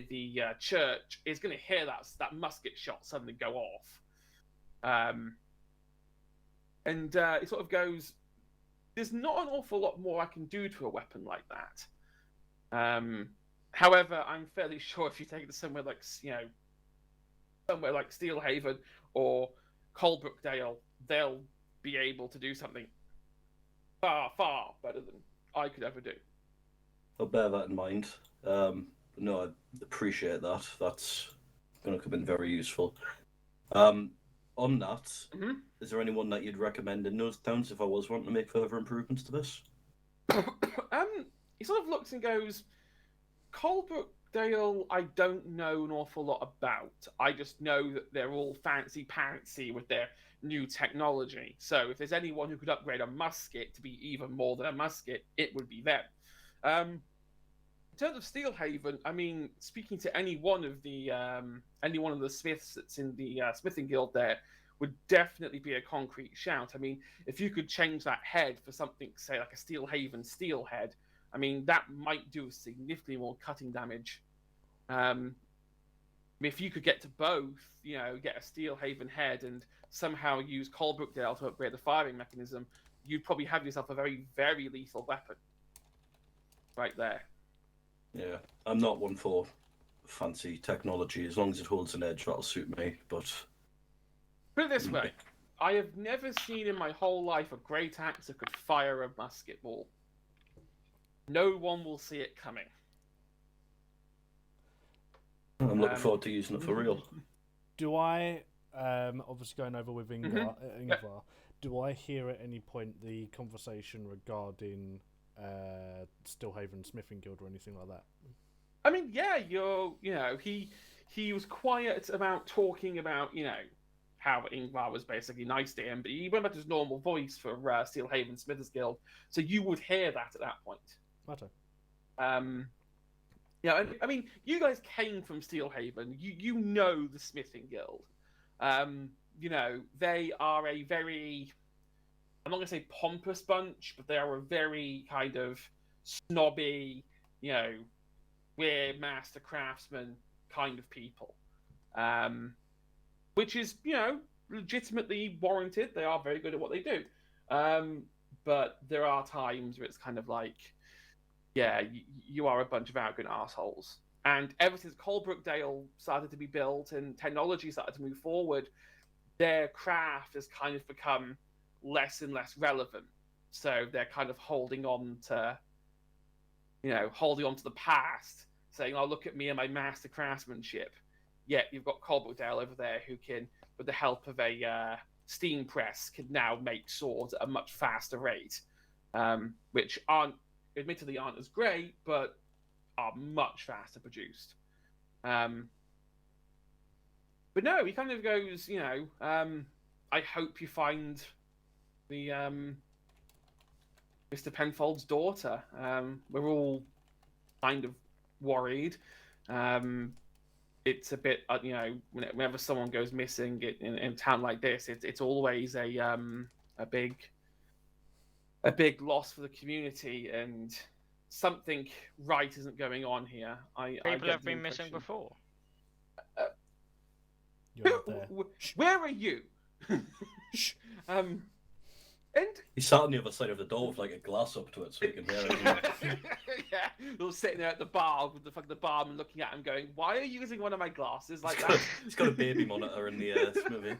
the church is going to hear that musket shot suddenly go off. And it sort of goes, there's not an awful lot more I can do to a weapon like that. However, I'm fairly sure if you take it to somewhere like Steelhaven or Colebrookdale, they'll be able to do something far, far better than I could ever do. I'll bear that in mind. No, I appreciate that. That's going to come in very useful. On that, is there anyone that you'd recommend in those towns if I was wanting to make further improvements to this? He sort of looks and goes, Colebrookdale, I don't know an awful lot about. I just know that they're all fancy-pantsy with their new technology. So if there's anyone who could upgrade a musket to be even more than a musket, it would be them. In terms of Steelhaven, I mean, speaking to any one of the smiths that's in the smithing guild there would definitely be a concrete shout. I mean, if you could change that head for something, say, like a Steelhaven steel head, I mean, that might do significantly more cutting damage. If you could get to both, get a Steelhaven head and somehow use Colebrookdale to upgrade the firing mechanism, you'd probably have yourself a very, very lethal weapon. Right there. Yeah, I'm not one for fancy technology. As long as it holds an edge, that'll suit me. But put it this way, I have never seen in my whole life a great axe that could fire a musket ball. No one will see it coming. I'm looking forward to using it for real. Do I, obviously going over with Ingvar, do I hear at any point the conversation regarding Steelhaven Smithing Guild or anything like that? I mean, yeah, he was quiet about talking about, how Ingvar was basically nice to him, but he went back to his normal voice for Steelhaven Smithers Guild, so you would hear that at that point. Okay. Yeah, I mean, you guys came from Steelhaven. You know the Smithing Guild. They are a very, I'm not going to say pompous bunch, but they are a very kind of snobby, we're master craftsmen kind of people. Which is, legitimately warranted. They are very good at what they do. But there are times where it's kind of like, yeah, you are a bunch of arrogant assholes. And ever since Colebrookdale started to be built and technology started to move forward, their craft has kind of become less and less relevant. So they're kind of holding on to the past, saying, oh, look at me and my master craftsmanship. Yet you've got Colebrookdale over there who can, with the help of a steam press, can now make swords at a much faster rate, which admittedly aren't as great, but are much faster produced. But no, he kind of goes, I hope you find the Mr. Penfold's daughter. We're all kind of worried. It's a bit, whenever someone goes missing in a town like this, it's always a big loss for the community, and something right isn't going on here. People have been missing before. You're not there. Where are you? Shh. And He sat on the other side of the door with like a glass up to it so he can hear it. yeah, they were sitting there at the bar with the barman looking at him, going, "Why are you using one of my glasses like that?" He's got a baby monitor in the movie.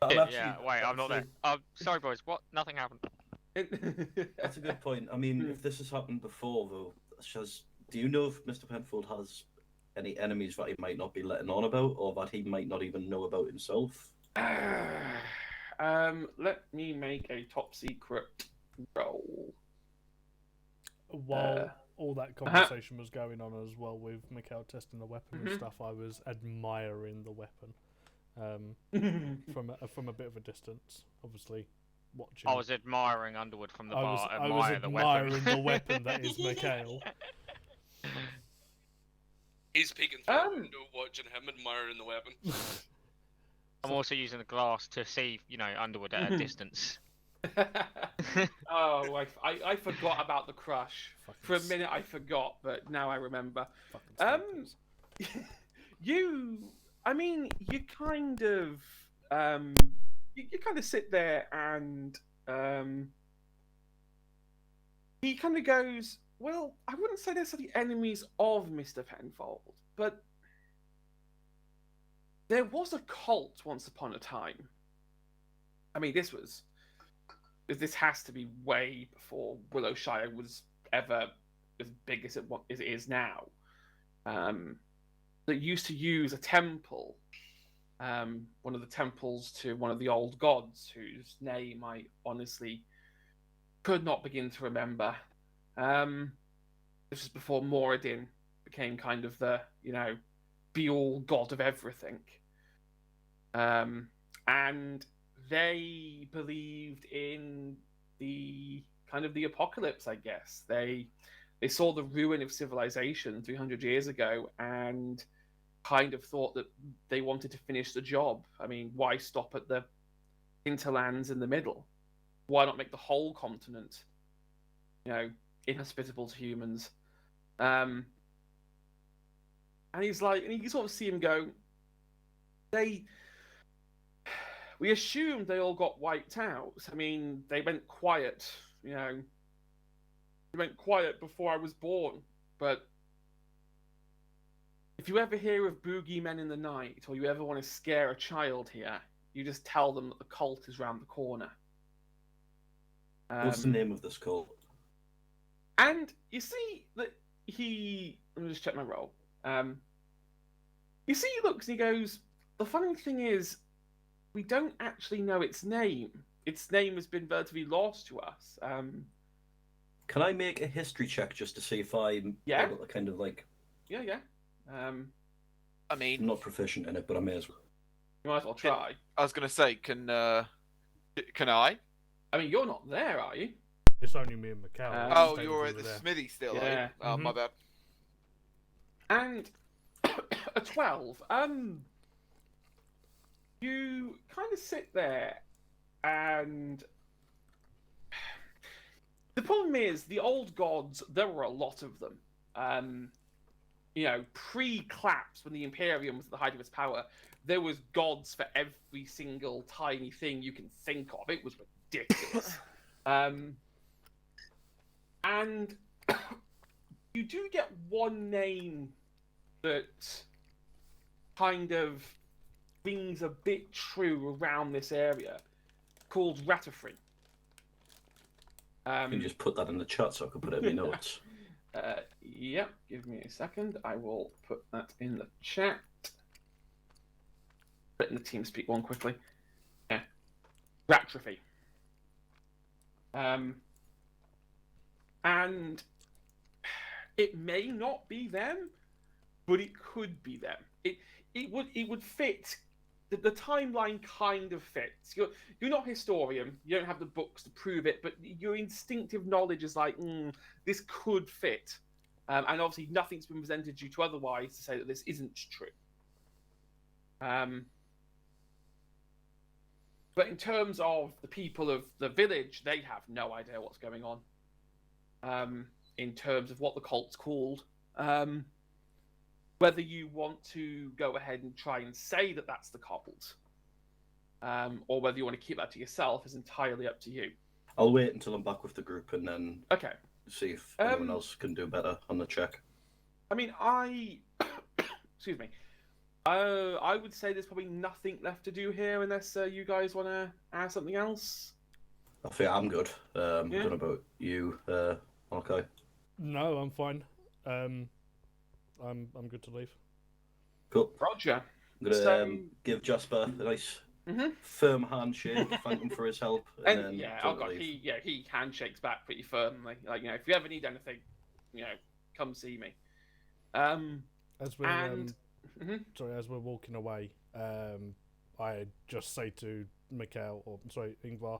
Wait, I'm not there. Sorry, boys. What? Nothing happened. That's a good point. I mean, if this has happened before, though, do you know if Mr. Penfold has any enemies that he might not be letting on about, or that he might not even know about himself? Let me make a top secret roll. While all that conversation was going on as well with Mikhail testing the weapon and stuff, I was admiring the weapon from a bit of a distance, obviously watching. I was admiring Underwood from the bar. I was admiring the weapon that is Mikhail. He's peeking through the window, watching him, admiring the weapon. I'm also using the glass to see, Underwood at a distance. Oh, I forgot about the crush. For a minute I forgot, but now I remember. You kind of you kind of sit there and he kind of goes, well, I wouldn't say necessarily enemies of Mr. Penfold, but there was a cult once upon a time. I mean, this has to be way before Willowshire was ever as big as it is now. That used to use a temple, one of the temples to one of the old gods, whose name I honestly could not begin to remember. This was before Moradin became kind of the, be-all god of everything. And they believed in the kind of the apocalypse, I guess. They saw the ruin of civilization 300 years ago and kind of thought that they wanted to finish the job. I mean, why stop at the hinterlands in the middle? Why not make the whole continent, inhospitable to humans? And he's like, and you sort of see him go, we assumed they all got wiped out. I mean, they went quiet, They went quiet before I was born. But if you ever hear of boogeymen in the night, or you ever want to scare a child here, you just tell them that the cult is round the corner. What's the name of this cult? And you see that let me just check my roll. You see he looks and he goes, the funny thing is, we don't actually know its name. Its name has been relatively lost to us. Can I make a history check just to see if I'm able to kind of like... Yeah. I mean... I'm not proficient in it, but I may as well. You might as well try. I was going to say, can I? I mean, you're not there, are you? It's only me and Mikhail. You're at the smithy still, yeah. are you? Oh, my bad. And a 12. You kind of sit there, and the problem is the old gods. There were a lot of them. Pre-collapse, when the Imperium was at the height of its power, there was gods for every single tiny thing you can think of. It was ridiculous. And you do get one name that kind of rings a bit true around this area, called Ratafree. You can just put that in the chat so I can put it in my notes. Yep, give me a second. I will put that in the chat. Put it in the TeamSpeak one quickly. Yeah. Ratafree. And it may not be them, but it could be them. It would fit. The timeline kind of fits. You're not a historian. You don't have the books to prove it, but your instinctive knowledge is like, this could fit. And obviously nothing's been presented to you to otherwise to say that this isn't true. But in terms of the people of the village, they have no idea what's going on. In terms of what the cult's called. Whether you want to go ahead and try and say that that's the cault, or whether you want to keep that to yourself is entirely up to you. I'll wait until I'm back with the group and then Okay. see if anyone else can do better on the check. I mean, excuse me. I would say there's probably nothing left to do here unless you guys want to add something else. I think I'm good. Yeah. Don't know about you, okay. No, I'm fine. I'm good to leave. Cool. Roger. I'm gonna give Jasper a nice firm handshake, thank him for his help, and then yeah, oh god, he handshakes back pretty firmly. Like, you know, if you ever need anything, you know, come see me. As we're sorry, as we're walking away, I just say to Mikhail, or sorry, Ingvar,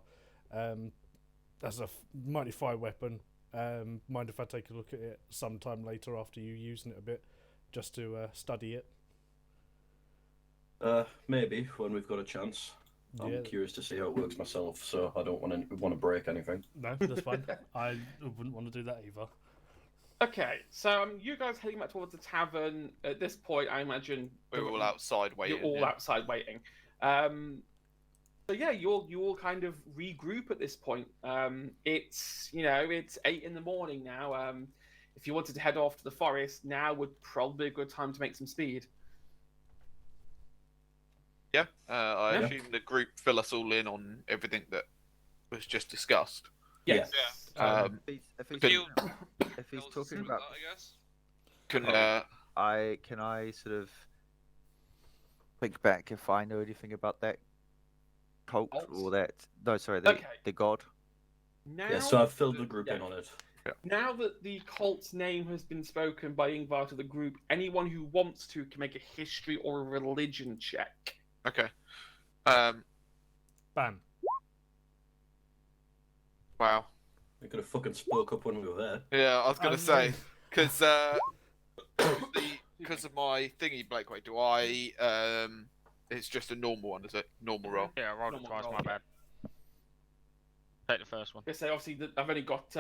that's a mighty fine weapon. Mind if I take a look at it sometime later after you using it a bit, just to study it? Maybe when we've got a chance. I'm curious to see how it works myself, so I don't want to break anything. No, that's fine. I wouldn't want to do that either. Okay, so you guys heading back towards the tavern. At this point, I imagine We're all outside waiting. You're all outside waiting. So yeah, you all kind of regroup at this point. It's it's 8 in the morning now. If you wanted to head off to the forest, now would probably be a good time to make some speed. Yeah, I assume the group fill us all in on everything that was just discussed. Yes. Yeah. If he's Feel- talking about, I guess. Can can I sort of think back if I know anything about that cult or that? No, sorry, the god. Now, Yeah, so I've filled the group in on it. Now that the cult's name has been spoken by Ingvar to the group, anyone who wants to can make a history or a religion check. Okay. Bam. Wow. We could have fucking spoke up when we were there. Yeah, I was gonna say because because of my thingy, Blakeway. Do I? It's just a normal one, is it? Normal roll. Yeah, I rolled it twice, my bad. Take the first one. I say obviously I've only got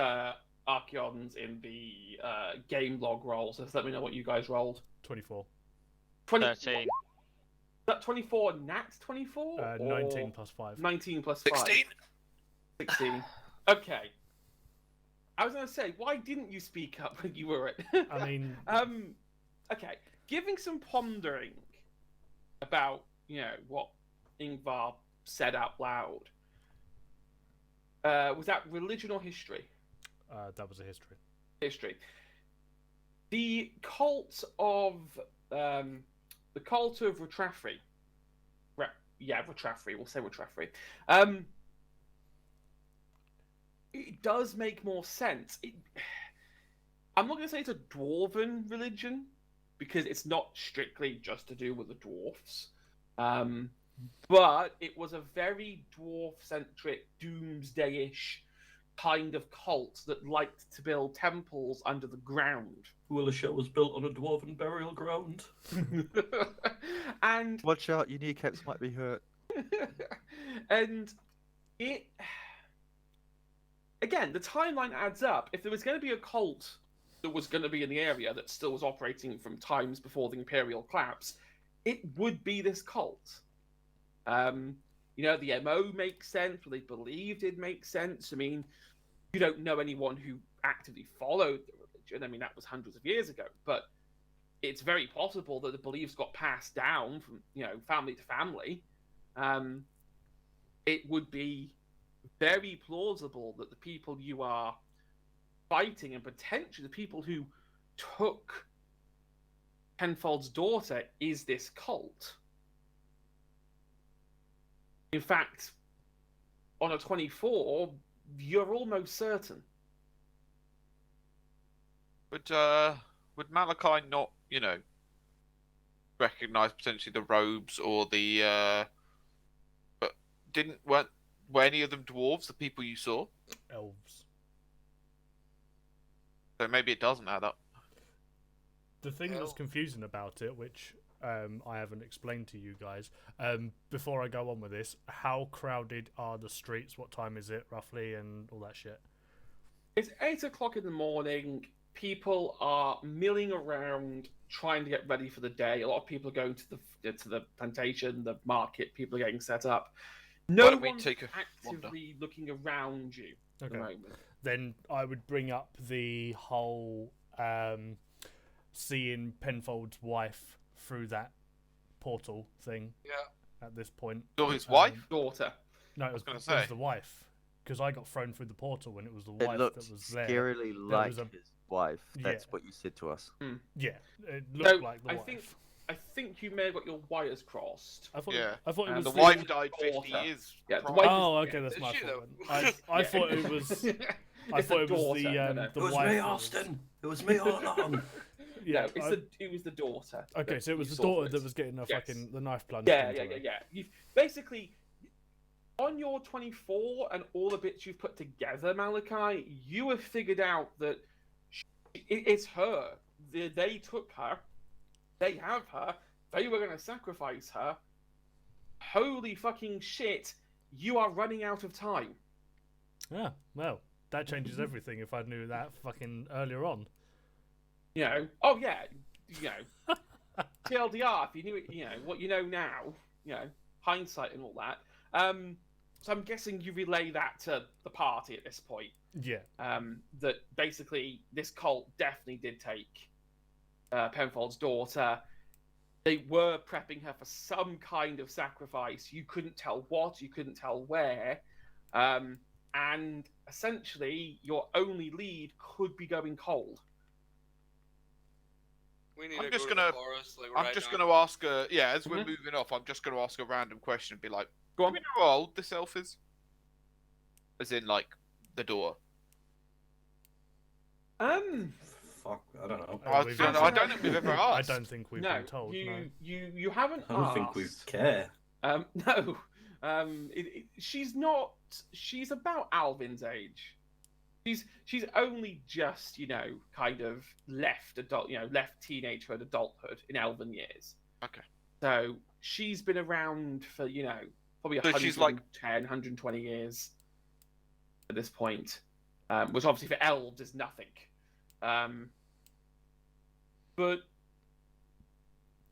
Archeons in the game log roll, so just let me know what you guys rolled. 24. 13. Is that 24 nat 24? 19 plus 5. 19 plus 5. 16. 16. Okay. I was going to say, why didn't you speak up when you were at... I mean... okay. Giving some pondering about, what Ingvar said out loud. Was that religion or history? That was a history. History. The cult of Retraffrey. Retraffrey. We'll say Retraffrey. It does make more sense. I'm not going to say it's a dwarven religion because it's not strictly just to do with the dwarfs. But it was a very dwarf-centric, doomsday-ish kind of cult that liked to build temples under the ground. Willowshire was built on a dwarven burial ground. And Watch out, your kneecaps might be hurt. and it again, the timeline adds up. If there was going to be a cult that was going to be in the area that still was operating from times before the Imperial collapse, it would be this cult. The MO makes sense. What they believed it makes sense. I mean, you don't know anyone who actively followed the religion. I mean, that was hundreds of years ago. But it's very possible that the beliefs got passed down from, family to family. It would be very plausible that the people you are fighting and potentially the people who took Penfold's daughter is this cult. In fact, on a 24, you're almost certain. Would Malachi not, recognize potentially the robes or the but were any of them dwarves, the people you saw? Elves. So maybe it doesn't add up. The thing that's confusing about it, which I haven't explained to you guys, before I go on with this, how crowded are the streets? What time is it, roughly, and all that shit? It's 8 o'clock in the morning. People are milling around trying to get ready for the day. A lot of people are going to the plantation, the market. People are getting set up. No one's actively looking around you at the moment. Then I would bring up the whole seeing Penfold's wife through that portal thing. Yeah. At this point. So his wife? Daughter. No, it was the wife. Because I got thrown through the portal when it was the wife that was there. Scarily like his wife. That's what you said to us. Yeah, it looked like the wife. I think you may have got your wires crossed. I thought it was the wife died 50 years. Yeah, okay, that's my fault. I thought it was. I thought it was the It was wife. me, Austin. It was me all along. Yeah, it was the daughter. Okay, so it was the daughter that was getting the knife plunged. Yeah. You've basically on your 24 and all the bits you've put together, Malachi, you have figured out that it's her. They took her. They have her. They were going to sacrifice her. Holy fucking shit! You are running out of time. Yeah, well, that changes everything. If I knew that fucking earlier on. You know. Oh yeah. You know. TLDR. If you knew it, you know what you know now. You know, hindsight and all that. So I'm guessing you relay that to the party at this point. Yeah. That basically this cult definitely did take Penfold's daughter. They were prepping her for some kind of sacrifice. You couldn't tell what, you couldn't tell where. And essentially, your only lead could be going cold. I'm just gonna ask as we're moving off, I'm just gonna ask a random question and be like, go on. Do we know how old this elf is? As in, like, the door. Fuck, I don't know. I don't think we've ever asked. I don't think we've been told. You haven't asked. I don't think we care. No. She's not. She's about Alvin's age. She's only just, kind of left left teenagehood, adulthood in elven years. Okay. So she's been around for, probably 110, she's like 120 years at this point. Which obviously for elves is nothing. But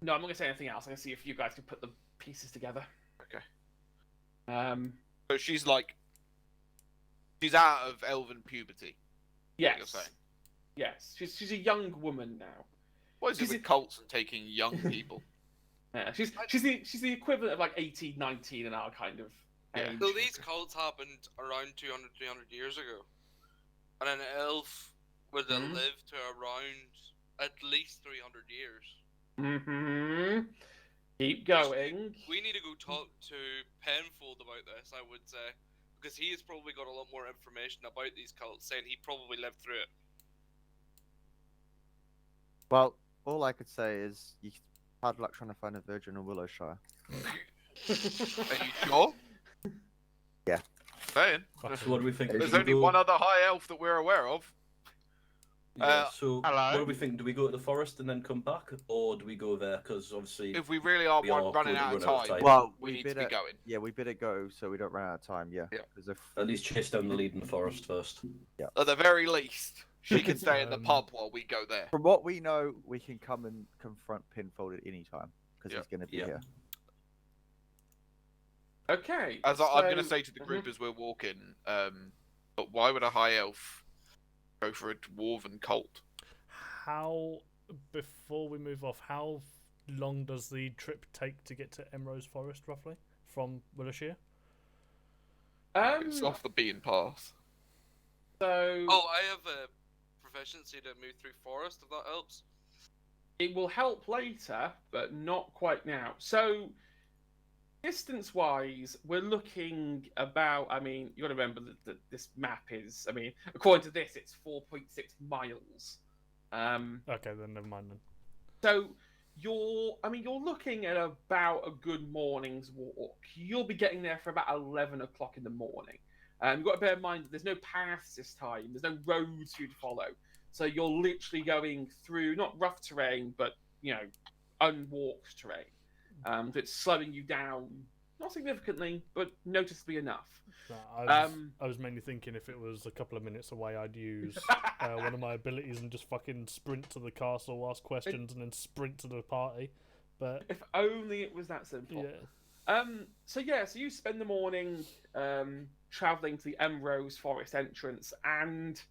no, I'm not gonna say anything else. I'm gonna see if you guys can put the pieces together. Okay. So she's out of elven puberty. Yes. You're saying. Yes. She's a young woman now. What is it with cults and taking young people? Yeah. She's the equivalent of like 18, 19 in our kind of age. So these cults happened around 200, 300 years ago, and an elf would have lived to around at least 300 years. Mm-hmm. Keep going. We need to go talk to Penfold about this, I would say, because he has probably got a lot more information about these cults, saying he probably lived through it. Well, all I could say is you hard luck trying to find a virgin in Willowshire. Are you sure? Yeah. Saying. So what do we think? There's only one other high elf that we're aware of. So what do we think? Do we go to the forest and then come back, or do we go there? Because obviously, if we really are running out of time, well, we need to be going. Yeah, we better go so we don't run out of time. Yeah. At least chase down the lead in the forest first. Yeah. At the very least, she can stay in the pub while we go there. From what we know, we can come and confront Penfold at any time because he's going to be here. Okay. I'm going to say to the group as we're walking, but why would a high elf go for a dwarven cult? Before we move off, how long does the trip take to get to Emrose Forest, roughly, from Willowshire? It's off the beaten path. So... I have a proficiency to move through forest, if that helps. It will help later, but not quite now. So... distance-wise, we're looking about, you got to remember that this map is, according to this, it's 4.6 miles. Okay, then never mind then. So, you're looking at about a good morning's walk. You'll be getting there for about 11 o'clock in the morning. You've got to bear in mind that there's no paths this time. There's no roads for you to follow. So you're literally going through, not rough terrain, but, unwalked terrain. So it's slowing you down not significantly, but noticeably enough. No, I was mainly thinking if it was a couple of minutes away, I'd use one of my abilities and just fucking sprint to the castle, ask questions, and then sprint to the party. But if only it was that simple. Yeah. So you spend the morning traveling to the Emrose Forest entrance, and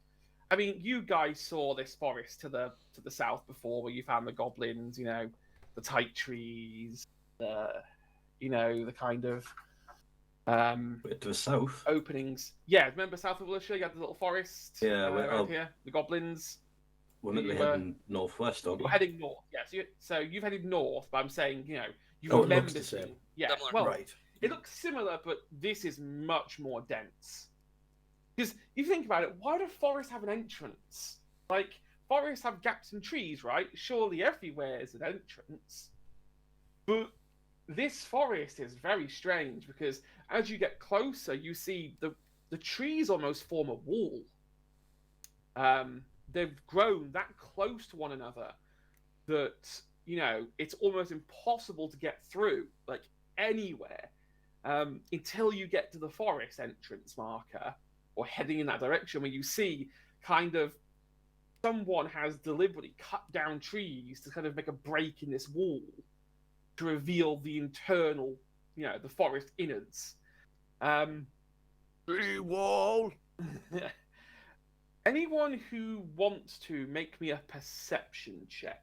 I mean, you guys saw this forest to the south before, where you found the goblins. You know, the tight trees, the kind of to the south. openings. Yeah, remember south of Willowshire? You had the little forest. Yeah, around here, the goblins. We're meant to be heading northwest, aren't we? You're heading north. Yeah, so you've headed north, but I'm saying, you it remember. looks the same. Yeah, Similar. well, Right. it looks similar, but this is much more dense. Because you think about it, why do forests have an entrance? Like, forests have gaps in trees, right? Surely everywhere is an entrance. But this forest is very strange, because as you get closer, you see the trees almost form a wall. They've grown that close to one another that, it's almost impossible to get through, like, anywhere, until you get to the forest entrance marker, or heading in that direction, where you see kind of someone has deliberately cut down trees to kind of make a break in this wall to reveal the internal, the forest innards. Wall. Anyone who wants to make me a perception check.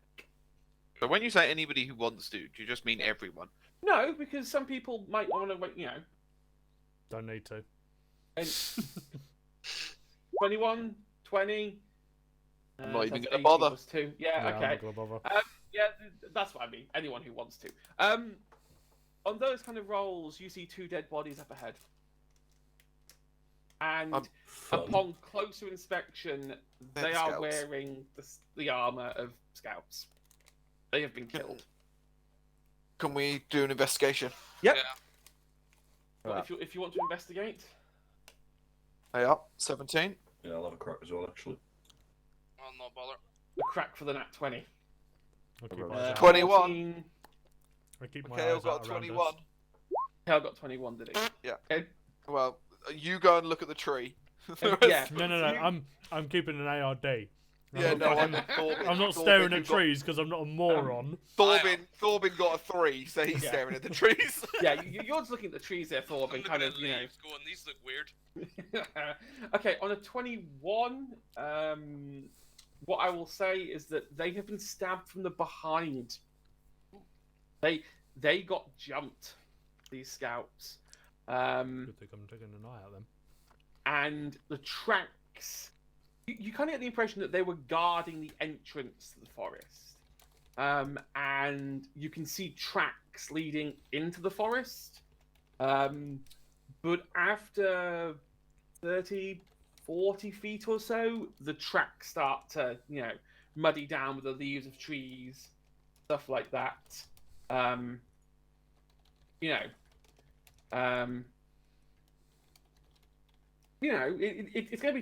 So when you say anybody who wants to, do you just mean everyone? No, because some people might want to, Don't need to. And 21, 20. I'm not even that's gonna 18 bother. plus 2. Yeah, I'm okay. not gonna bother. Yeah, that's what I mean. Anyone who wants to. On those kind of rolls, you see 2 dead bodies up ahead. And upon closer inspection, they are scouts. wearing the armor of scouts. They have been killed. Can we do an investigation? Yep. Yeah. Well, if you want to investigate. Hey up, 17. Yeah, I'll have a crack as well, actually. I'll not bother. The crack for the nat 20. I'll keep my eyes out. 21. 14. I keep my Mikhail eyes got out around 21. us. Hale got 21, did he? Yeah. Okay. Well, you go and look at the tree. Yeah. No. I'm keeping an ARD. Yeah, no, I'm I'm not staring at trees because I'm not a moron. Thorben got a 3, so he's Yeah. staring at the trees. Yeah, you're just looking at the trees there, Thorb, and kind of, Leaves going, these look weird. Okay, on a 21, what I will say is that they have been stabbed from the behind. They got jumped, these scouts. Good thing I'm taking an eye out them. And the tracks, you kind of get the impression that they were guarding the entrance to the forest. And you can see tracks leading into the forest. But after 30, 40 feet or so, the tracks start to, muddy down with the leaves of trees, stuff like that. It's going to be